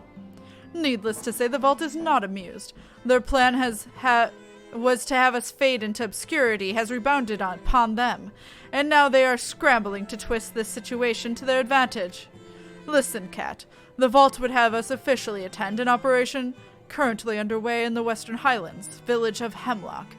Needless to say, the Vault is not amused. Their plan was to have us fade into obscurity has rebounded upon them, and now they are scrambling to twist this situation to their advantage. Listen, Kat, the Vault would have us officially attend an operation currently underway in the Western Highlands, village of Hemlock.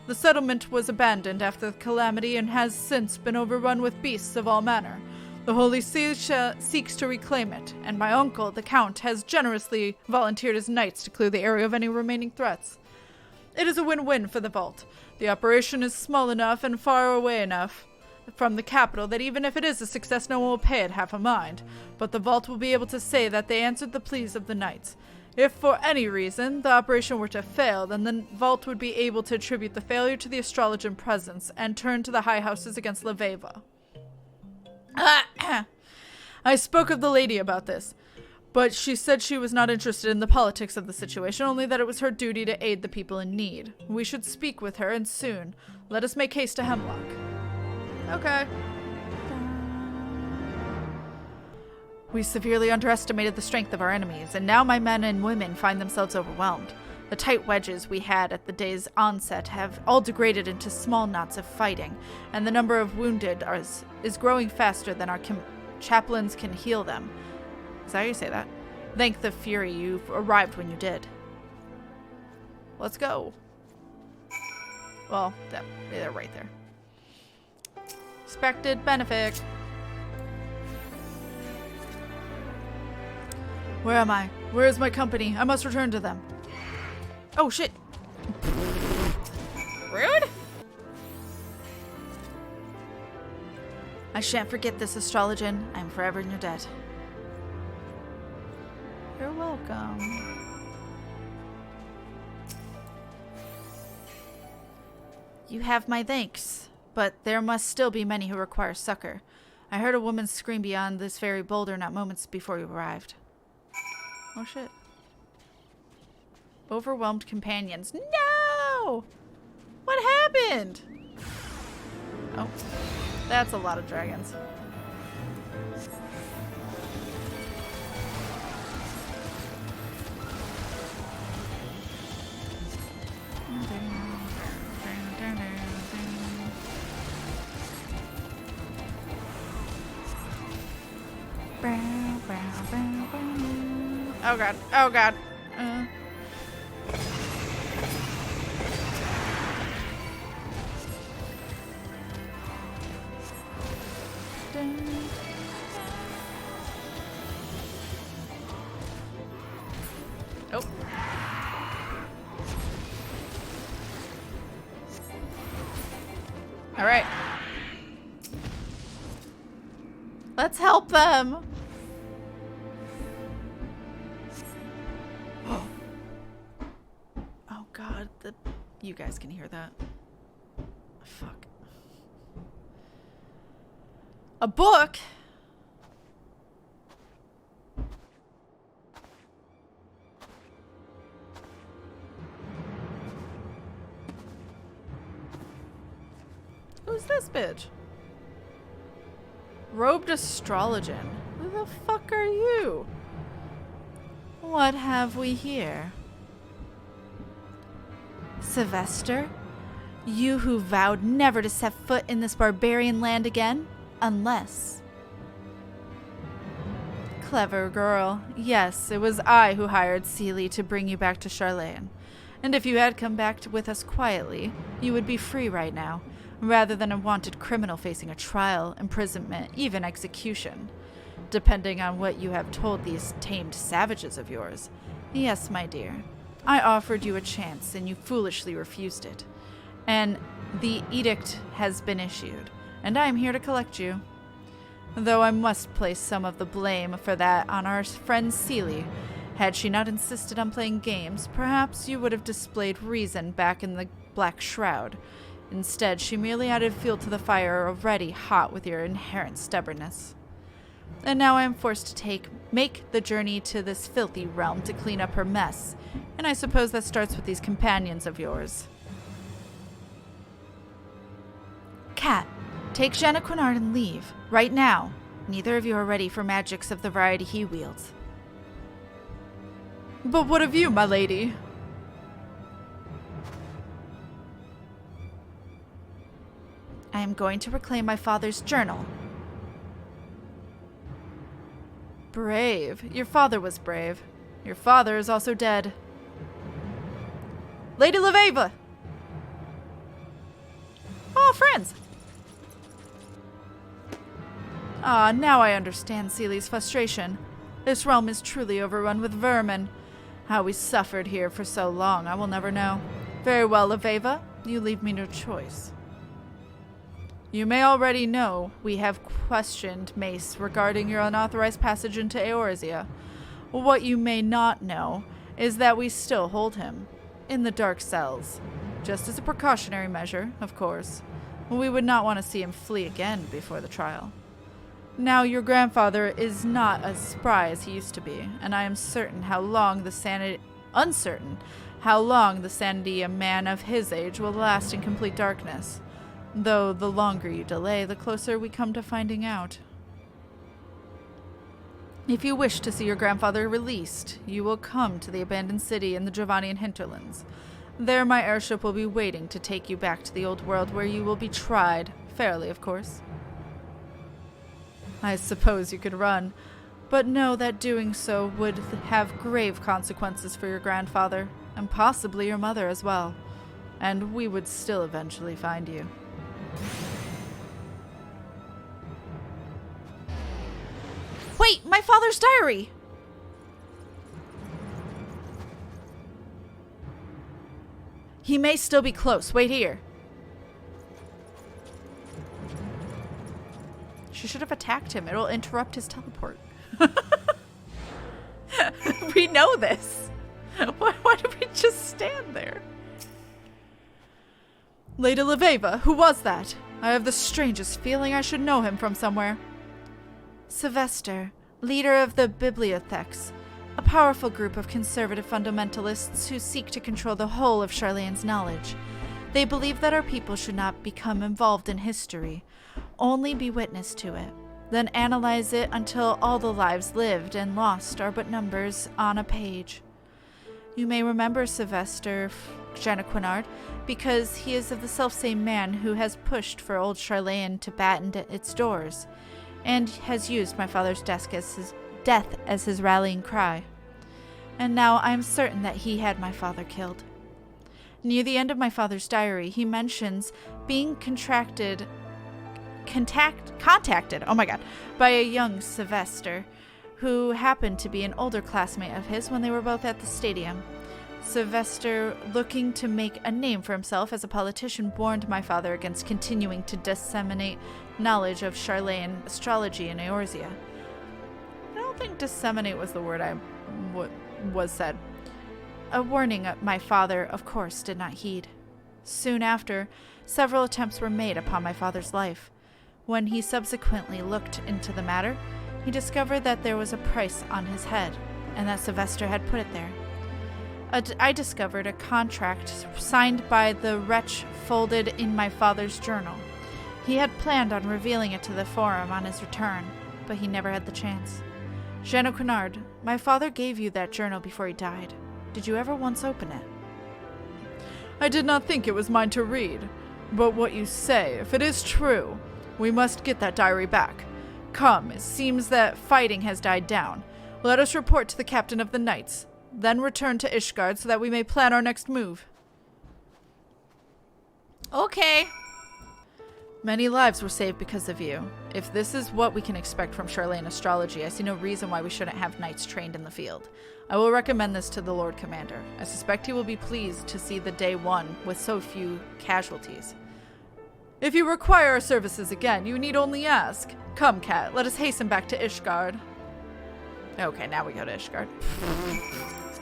The settlement was abandoned after the calamity and has since been overrun with beasts of all manner. The Holy See seeks to reclaim it, and my uncle, the Count, has generously volunteered his knights to clear the area of any remaining threats. It is a win-win for the Vault. The operation is small enough and far away enough from the capital that even if it is a success, no one will pay it half a mind. But the Vault will be able to say that they answered the pleas of the knights. If for any reason the operation were to fail, then the Vault would be able to attribute the failure to the Astrologian presence and turn to the high houses against Leveva. I spoke of the lady about this, but she said she was not interested in the politics of the situation, only that it was her duty to aid the people in need. We should speak with her, and soon. Let us make haste to Hemlock. Okay. We severely underestimated the strength of our enemies, and now my men and women find themselves overwhelmed. The tight wedges we had at the day's onset have all degraded into small knots of fighting, and the number of wounded is growing faster than our chaplains can heal them. Is that how you say that? Thank the Fury you arrived when you did. Let's go. Well, they're right there. Expected benefit. Where am I? Where is my company? I must return to them. Oh, shit. Rude. I shan't forget this, Astrologian. I am forever in your debt. You're welcome. You have my thanks, but there must still be many who require succor. I heard a woman scream beyond this very boulder not moments before you arrived. Oh shit. Overwhelmed companions. No! What happened? Oh, that's a lot of dragons. Oh god. Oh god. Oh. All right. Let's help them. Oh god, you guys can hear that. Fuck. A book? Who's this bitch? Robed Astrologian. Who the fuck are you? What have we here? Sevestre? You who vowed never to set foot in this barbarian land again? Unless... Clever girl. Yes, it was I who hired Celia to bring you back to Sharlayan. And if you had come back with us quietly, you would be free right now, rather than a wanted criminal facing a trial, imprisonment, even execution. Depending on what you have told these tamed savages of yours. Yes, my dear. I offered you a chance, and you foolishly refused it. And the edict has been issued, and I am here to collect you. Though I must place some of the blame for that on our friend Celia. Had she not insisted on playing games, perhaps you would have displayed reason back in the Black Shroud. Instead, she merely added fuel to the fire already hot with your inherent stubbornness. And now I am forced to make the journey to this filthy realm to clean up her mess, and I suppose that starts with these companions of yours. Kat, take Jenna Quinard and leave, right now. Neither of you are ready for magics of the variety he wields. But what of you, my lady? I am going to reclaim my father's journal. Brave. Your father was brave. Your father is also dead. Lady Leveva! Oh, friends! Ah, now I understand Celia's frustration. This realm is truly overrun with vermin. How we suffered here for so long, I will never know. Very well, Leveva. You leave me no choice. You may already know we have questioned Mace regarding your unauthorized passage into Eorzea. What you may not know is that we still hold him in the dark cells. Just as a precautionary measure, of course. We would not want to see him flee again before the trial. Now, your grandfather is not as spry as he used to be, and I am uncertain how long the sanity a man of his age will last in complete darkness. Though the longer you delay, the closer we come to finding out. If you wish to see your grandfather released, you will come to the abandoned city in the Dravanian hinterlands. There my airship will be waiting to take you back to the old world where you will be tried, fairly of course. I suppose you could run, but know that doing so would have grave consequences for your grandfather, and possibly your mother as well. And we would still eventually find you. Wait, my father's diary! He may still be close. Wait here. She should have attacked him. It'll interrupt his teleport. We know this. Why do we just stand there? Lady Leveva, who was that? I have the strangest feeling I should know him from somewhere. Sevestre, leader of the Bibliotheques, a powerful group of conservative fundamentalists who seek to control the whole of Sharlayan's knowledge. They believe that our people should not become involved in history, only be witness to it, then analyze it until all the lives lived and lost are but numbers on a page. You may remember Sevestre Quinard, because he is of the selfsame man who has pushed for old Sharlayan to batten its doors, and has used my father's death as his rallying cry. And now I am certain that he had my father killed. Near the end of my father's diary, he mentions being contacted by a young Sevestre, who happened to be an older classmate of his when they were both at the stadium. Sevestre, looking to make a name for himself as a politician, warned my father against continuing to disseminate knowledge of Sharlayan astrology in Eorzea. I don't think disseminate was the word was said. A warning my father, of course, did not heed. Soon after, several attempts were made upon my father's life. When he subsequently looked into the matter, he discovered that there was a price on his head, and that Sevestre had put it there. I discovered a contract signed by the wretch folded in my father's journal. He had planned on revealing it to the forum on his return, but he never had the chance. Jeanne Quinard, my father gave you that journal before he died. Did you ever once open it? I did not think it was mine to read, but what you say, if it is true, we must get that diary back. Come, it seems that fighting has died down. Let us report to the captain of the knights, then return to Ishgard so that we may plan our next move. Okay. Many lives were saved because of you. If this is what we can expect from Sharlayan astrology, I see no reason why we shouldn't have knights trained in the field. I will recommend this to the Lord Commander. I suspect he will be pleased to see the day won with so few casualties. If you require our services again, you need only ask. Come, Kat, let us hasten back to Ishgard. Okay, now we go to Ishgard.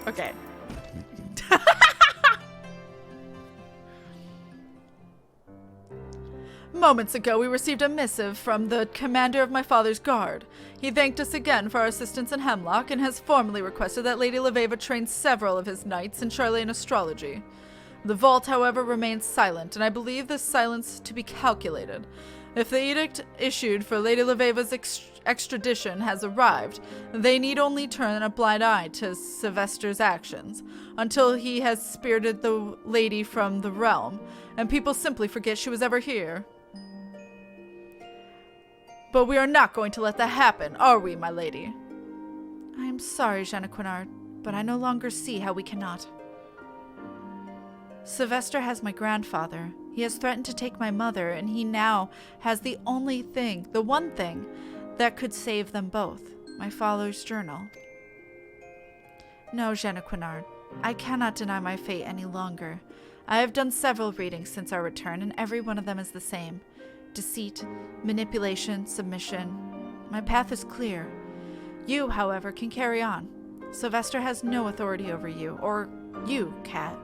Okay. Moments ago, we received a missive from the commander of my father's guard. He thanked us again for our assistance in Hemlock and has formally requested that Lady Leveva train several of his knights in Sharlayan astrology. The vault, however, remains silent, and I believe this silence to be calculated. If the edict issued for Lady Leveva's extradition has arrived, they need only turn a blind eye to Sevestre's actions, until he has spirited the lady from the realm, and people simply forget she was ever here. But we are not going to let that happen, are we, my lady? I am sorry, Jeanne Quinard, but I no longer see how we cannot. Sevestre has my grandfather. He has threatened to take my mother, and he now has the one thing, that could save them both, my father's journal. No, Jeanne Quinard, I cannot deny my fate any longer. I have done several readings since our return, and every one of them is the same. Deceit, manipulation, submission. My path is clear. You, however, can carry on. Sevestre has no authority over you, or you, Kat.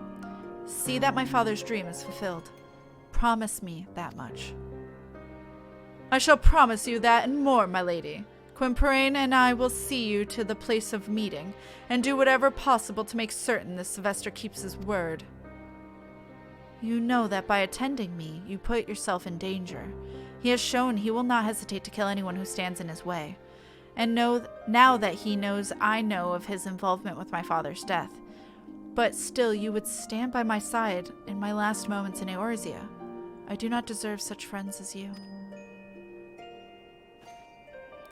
See that my father's dream is fulfilled. Promise me that much. I shall promise you that and more, my lady. Quimperane and I will see you to the place of meeting, and do whatever possible to make certain this Sevestre keeps his word. You know that by attending me, you put yourself in danger. He has shown he will not hesitate to kill anyone who stands in his way. And now that he knows I know of his involvement with my father's death. But still you would stand by my side in my last moments in Eorzea. I do not deserve such friends as you.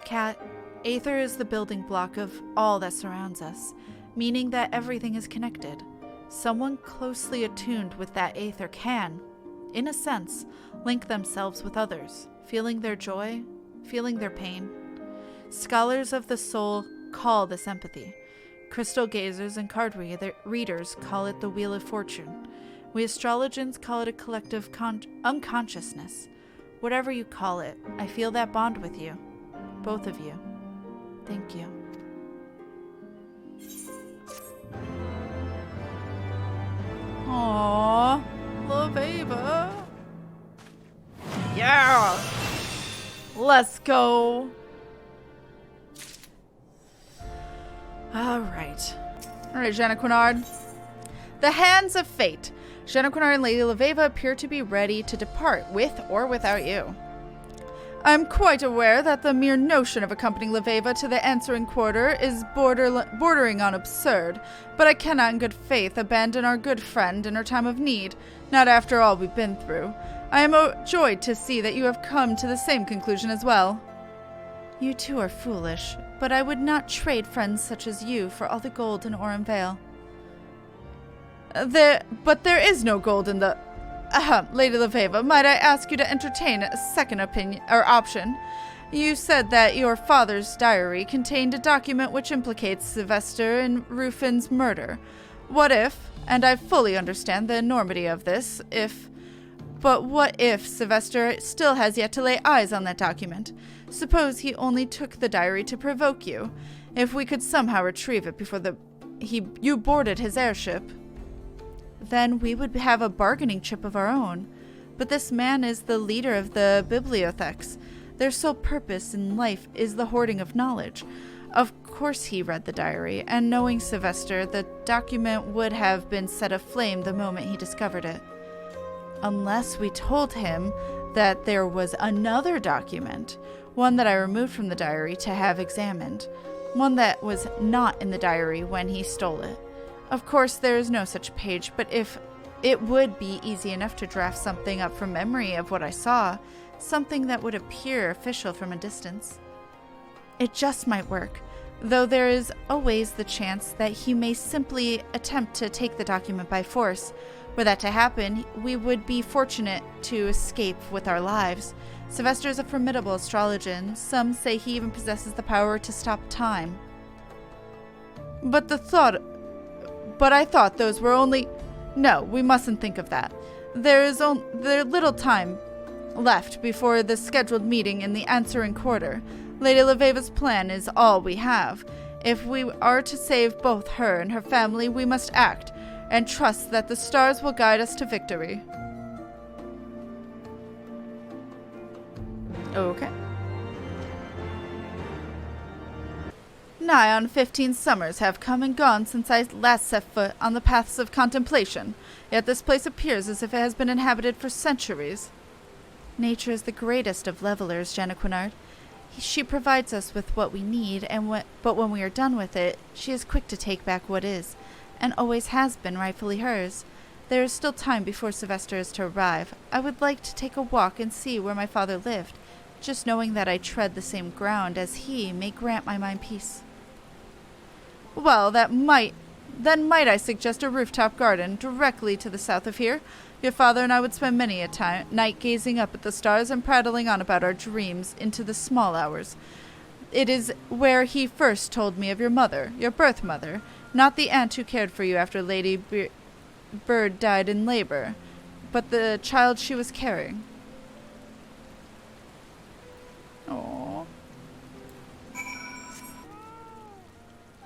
Kat, Aether is the building block of all that surrounds us, meaning that everything is connected. Someone closely attuned with that Aether can, in a sense, link themselves with others, feeling their joy, feeling their pain. Scholars of the soul call this empathy. Crystal gazers and card readers call it the Wheel of Fortune. We astrologians call it a collective unconsciousness. Whatever you call it, I feel that bond with you. Both of you. Thank you. Aww, Laveva. Yeah! Let's go. Alright, Jeanne-Quinard. The hands of fate. Jeanne-Quinard and Lady Laveva appear to be ready to depart, with or without you. I am quite aware that the mere notion of accompanying Laveva to the answering quarter is bordering on absurd, but I cannot in good faith abandon our good friend in her time of need, not after all we've been through. I am overjoyed to see that you have come to the same conclusion as well. You too are foolish, but I would not trade friends such as you for all the gold in Aurum Vale. But there is no gold in the... Lady Laveva, might I ask you to entertain a second opinion, or option? You said that your father's diary contained a document which implicates Sevestre in Rufin's murder. What if, and I fully understand the enormity of this, but what if Sevestre still has yet to lay eyes on that document? Suppose he only took the diary to provoke you. If we could somehow retrieve it before you boarded his airship... Then we would have a bargaining chip of our own. But this man is the leader of the bibliotheques. Their sole purpose in life is the hoarding of knowledge. Of course he read the diary, and knowing Sevestre, the document would have been set aflame the moment he discovered it. Unless we told him that there was another document, one that I removed from the diary to have examined, one that was not in the diary when he stole it. Of course, there is no such page, but if it would be easy enough to draft something up from memory of what I saw, something that would appear official from a distance. It just might work, though there is always the chance that he may simply attempt to take the document by force. Were that to happen, we would be fortunate to escape with our lives. Sevestre is a formidable astrologian. Some say he even possesses the power to stop time. But I thought those were only... No, we mustn't think of that. There's little time left before the scheduled meeting in the answering quarter. Lady Laveva's plan is all we have. If we are to save both her and her family, we must act, and trust that the stars will guide us to victory. Okay. Nigh on 15 summers have come and gone since I last set foot on the paths of contemplation, yet this place appears as if it has been inhabited for centuries. Nature is the greatest of levelers, Jeanne-Quinard. She provides us with what we need, but when we are done with it, she is quick to take back what is, and always has been rightfully hers. There is still time before Sevestre is to arrive. I would like to take a walk and see where my father lived. Just knowing that I tread the same ground as he may grant my mind peace. Well, then might I suggest a rooftop garden directly to the south of here? Your father and I would spend many a night gazing up at the stars and prattling on about our dreams into the small hours. It is where he first told me of your mother, your birth mother, not the aunt who cared for you after Lady Bird died in labor, but the child she was carrying. Aww.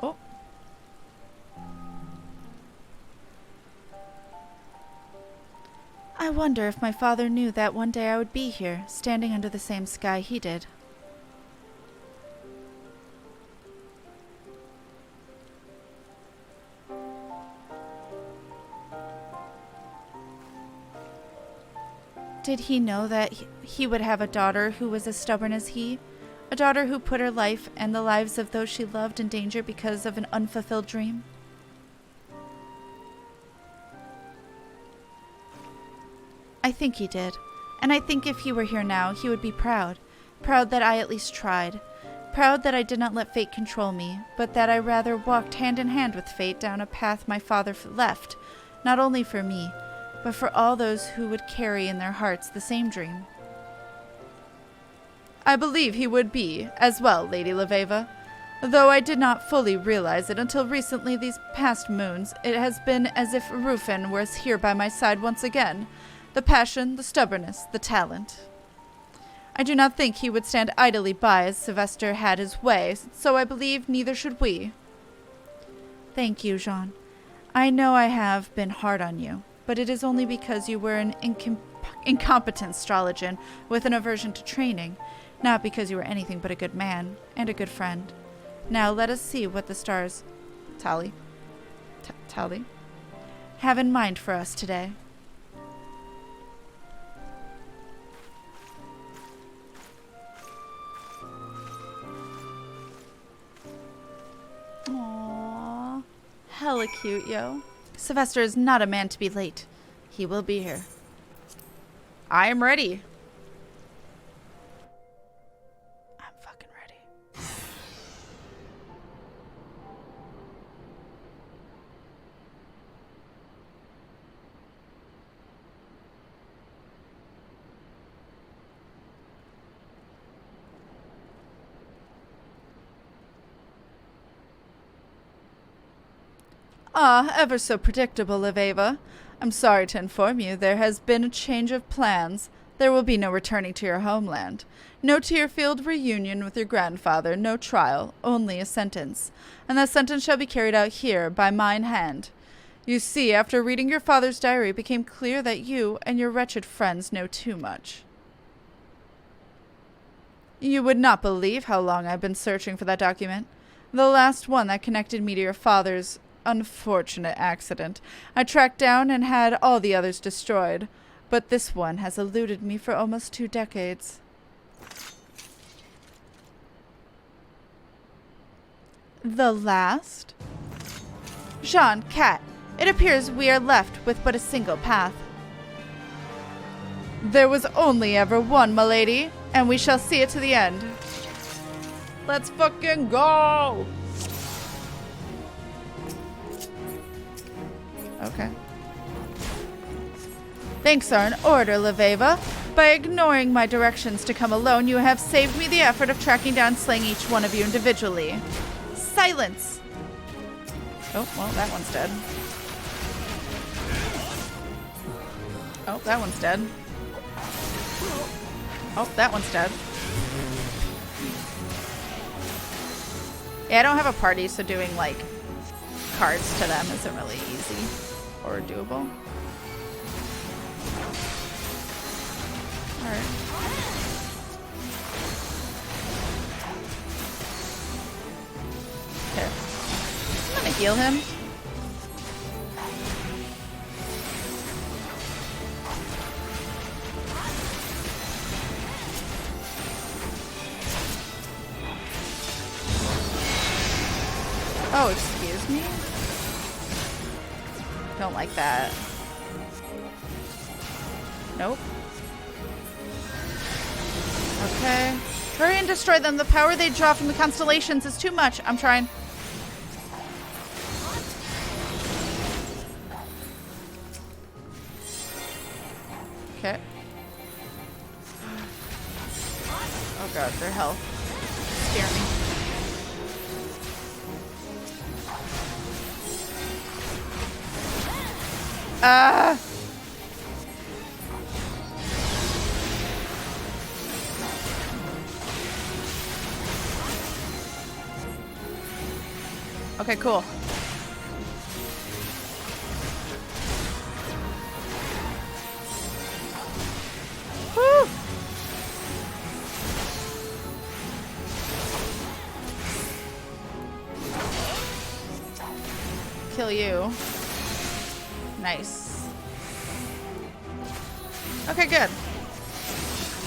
Oh. I wonder if my father knew that one day I would be here, standing under the same sky he did. Did he know that he would have a daughter who was as stubborn as he? A daughter who put her life and the lives of those she loved in danger because of an unfulfilled dream? I think he did, and I think if he were here now, he would be proud. Proud that I at least tried. Proud that I did not let fate control me, but that I rather walked hand in hand with fate down a path my father left, not only for me, but for all those who would carry in their hearts the same dream. I believe he would be, as well, Lady Laveva. Though I did not fully realize it until recently these past moons, it has been as if Rufin was here by my side once again. The passion, the stubbornness, the talent. I do not think he would stand idly by as Sevestre had his way, so I believe neither should we. Thank you, Jean. I know I have been hard on you, but it is only because you were an incompetent astrologian with an aversion to training, not because you were anything but a good man and a good friend. Now let us see what the stars Tally have in mind for us today. Aww. Hella cute, yo. Sevestre is not a man to be late. He will be here. I am ready. I'm fucking ready. Ah, ever so predictable, Leveva. I'm sorry to inform you there has been a change of plans. There will be no returning to your homeland. No Tearfield reunion with your grandfather, no trial, only a sentence. And that sentence shall be carried out here, by mine hand. You see, after reading your father's diary, it became clear that you and your wretched friends know too much. You would not believe how long I've been searching for that document. The last one that connected me to your father's unfortunate accident. I tracked down and had all the others destroyed, but this one has eluded me for almost 2 decades. The last? Jean, Kat, it appears we are left with but a single path. There was only ever one, milady, and we shall see it to the end. Let's fucking go! Okay. Thanks are in order, Leveva. By ignoring my directions to come alone, you have saved me the effort of tracking down and slaying each one of you individually. Silence! Oh, well, that one's dead. Oh, that one's dead. Oh, that one's dead. Yeah, I don't have a party, so doing, like, cards to them isn't really easy or doable. Alright. Okay. I'm gonna heal him. Oh, excuse me? Don't like that. Nope. Okay. Hurry and destroy them. The power they draw from the constellations is too much. I'm trying. Okay. Oh god, their health scare me. Okay, cool. Woo! Kill you. Nice. Okay, good.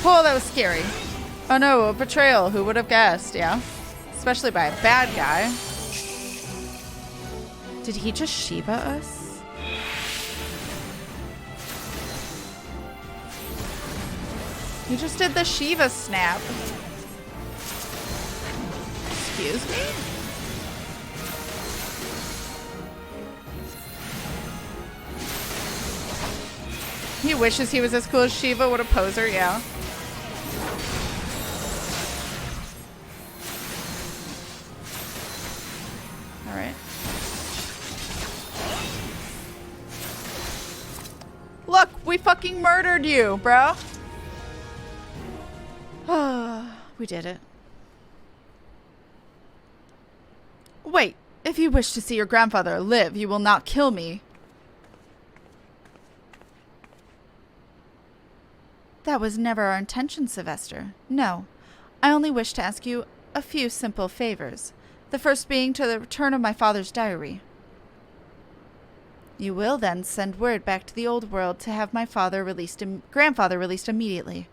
Oh, that was scary. Oh no, a betrayal. Who would have guessed? Yeah. Especially by a bad guy. Did he just Shiva us? He just did the Shiva snap. Excuse me? He wishes he was as cool as Shiva. What a poser, yeah. Alright. Look, we fucking murdered you, bro. we did it. Wait, if you wish to see your grandfather live, you will not kill me. That was never our intention, Sevestre. No, I only wish to ask you a few simple favors. The first being to the return of my father's diary. You will then send word back to the old world to have my grandfather released immediately.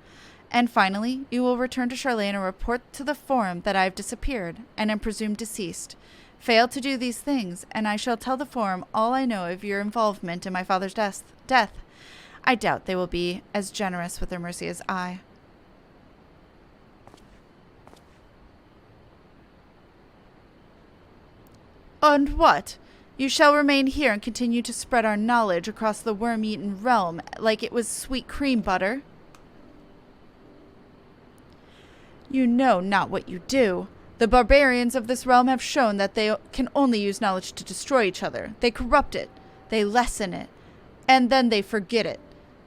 And finally, you will return to Sharlayan and report to the forum that I have disappeared and am presumed deceased. Fail to do these things, and I shall tell the forum all I know of your involvement in my father's death. I doubt they will be as generous with their mercy as I. And what? You shall remain here and continue to spread our knowledge across the worm-eaten realm like it was sweet cream butter? You know not what you do. The barbarians of this realm have shown that they can only use knowledge to destroy each other. They corrupt it, they lessen it, and then they forget it.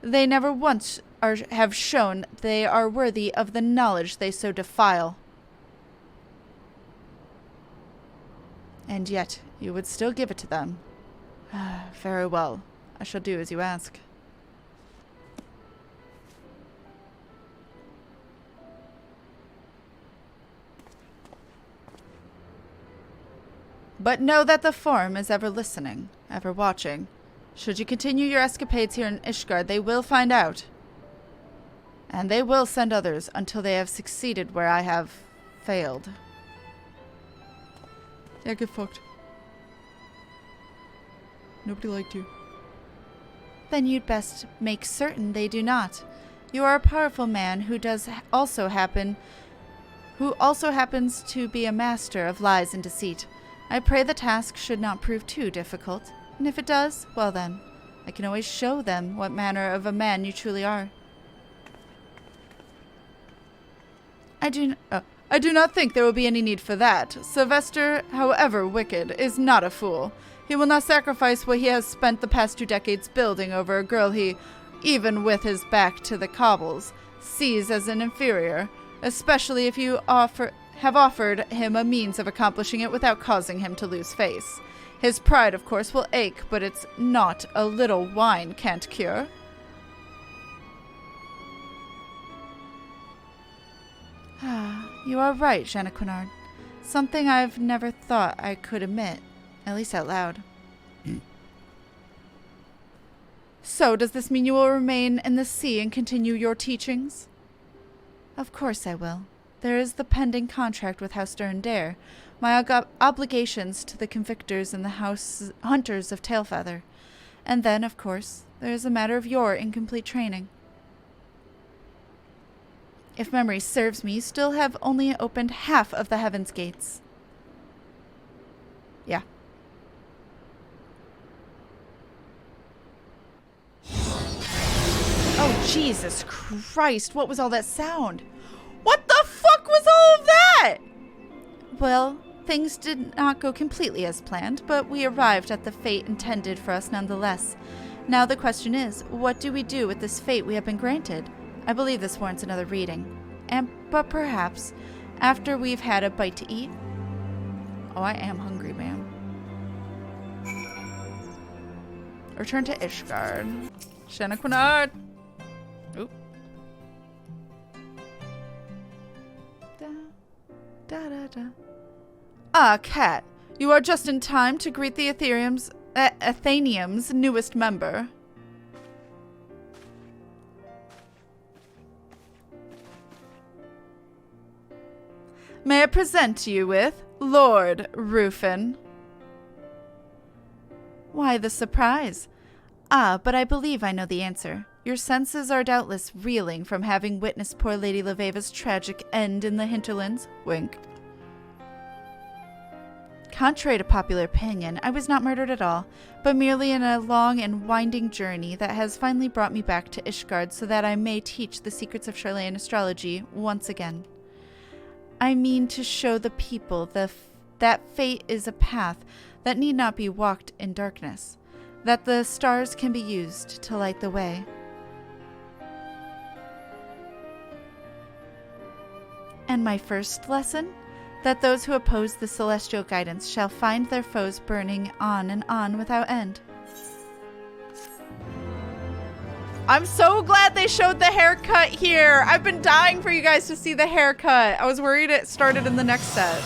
They never once have shown they are worthy of the knowledge they so defile. And yet, you would still give it to them. Very well. I shall do as you ask. But know that the forum is ever listening, ever watching. Should you continue your escapades here in Ishgard, they will find out. And they will send others until they have succeeded where I have failed. Yeah, get fucked. Nobody liked you. Then you'd best make certain they do not. You are a powerful man who also happens to be a master of lies and deceit. I pray the task should not prove too difficult. And if it does, well then, I can always show them what manner of a man you truly are. I do not think there will be any need for that. Sevestre, however wicked, is not a fool. He will not sacrifice what he has spent the past 2 decades building over a girl he, even with his back to the cobbles, sees as an inferior, especially if you have offered him a means of accomplishing it without causing him to lose face. His pride, of course, will ache, but it's not a little wine can't cure. You are right, Jeanne. Something I've never thought I could admit, at least out loud. So, does this mean you will remain in the sea and continue your teachings? Of course I will. There is the pending contract with House Dare, my obligations to the convictors and the House Hunters of Tailfeather, and then, of course, there is a matter of your incomplete training. If memory serves me, you still have only opened half of the Heaven's Gates. Yeah. Oh, Jesus Christ, what was all that sound? What the fuck was all of that? Well, things did not go completely as planned, but we arrived at the fate intended for us nonetheless. Now the question is, what do we do with this fate we have been granted? I believe this warrants another reading. But perhaps, after we've had a bite to eat. Oh, I am hungry, ma'am. Return to Ishgard. Jeanne. Oop. Ah, Kat. You are just in time to greet the Athenium's newest member. May I present you with Lord Rufin? Why the surprise? Ah, but I believe I know the answer. Your senses are doubtless reeling from having witnessed poor Lady Leveva's tragic end in the hinterlands. Wink. Contrary to popular opinion, I was not murdered at all, but merely in a long and winding journey that has finally brought me back to Ishgard so that I may teach the secrets of Sharlayan astrology once again. I mean to show the people that fate is a path that need not be walked in darkness, that the stars can be used to light the way. And my first lesson? That those who oppose the celestial guidance shall find their foes burning on and on without end. I'm so glad they showed the haircut here. I've been dying for you guys to see the haircut. I was worried it started in the next set.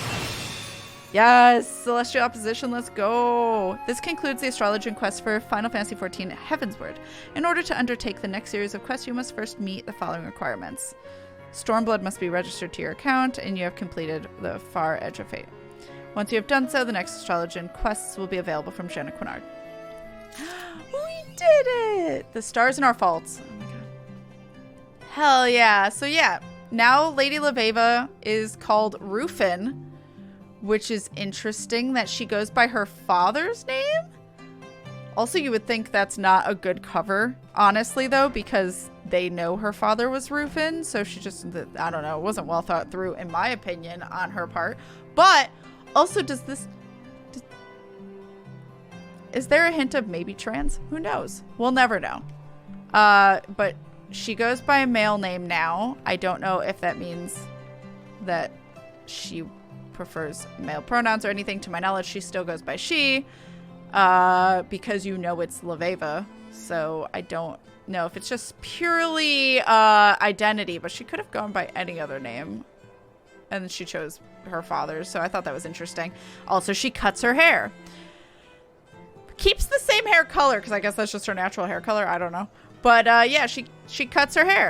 Yes, Celestial Opposition, let's go. This concludes the Astrologian quest for Final Fantasy XIV Heavensward. In order to undertake the next series of quests, you must first meet the following requirements. Stormblood must be registered to your account, and you have completed the Far Edge of Fate. Once you have done so, the next Astrologian quests will be available from Jenna Quinard. We did it! The stars in our faults. Oh my god. Hell yeah. So yeah, now Lady Laveva is called Rufin, which is interesting that she goes by her father's name. Also, you would think that's not a good cover, honestly, though, because they know her father was Rufin, so she just, I don't know, it wasn't well thought through, in my opinion, on her part. But also, is there a hint of maybe trans? Who knows? We'll never know. But she goes by a male name now. I don't know if that means that she prefers male pronouns or anything. To my knowledge, she still goes by she, because you know it's Laveva. So I don't know if it's just purely identity, but she could have gone by any other name. And then she chose her father's, so I thought that was interesting. Also, she cuts her hair. Keeps the same hair color, because I guess that's just her natural hair color. I don't know. But yeah, she cuts her hair.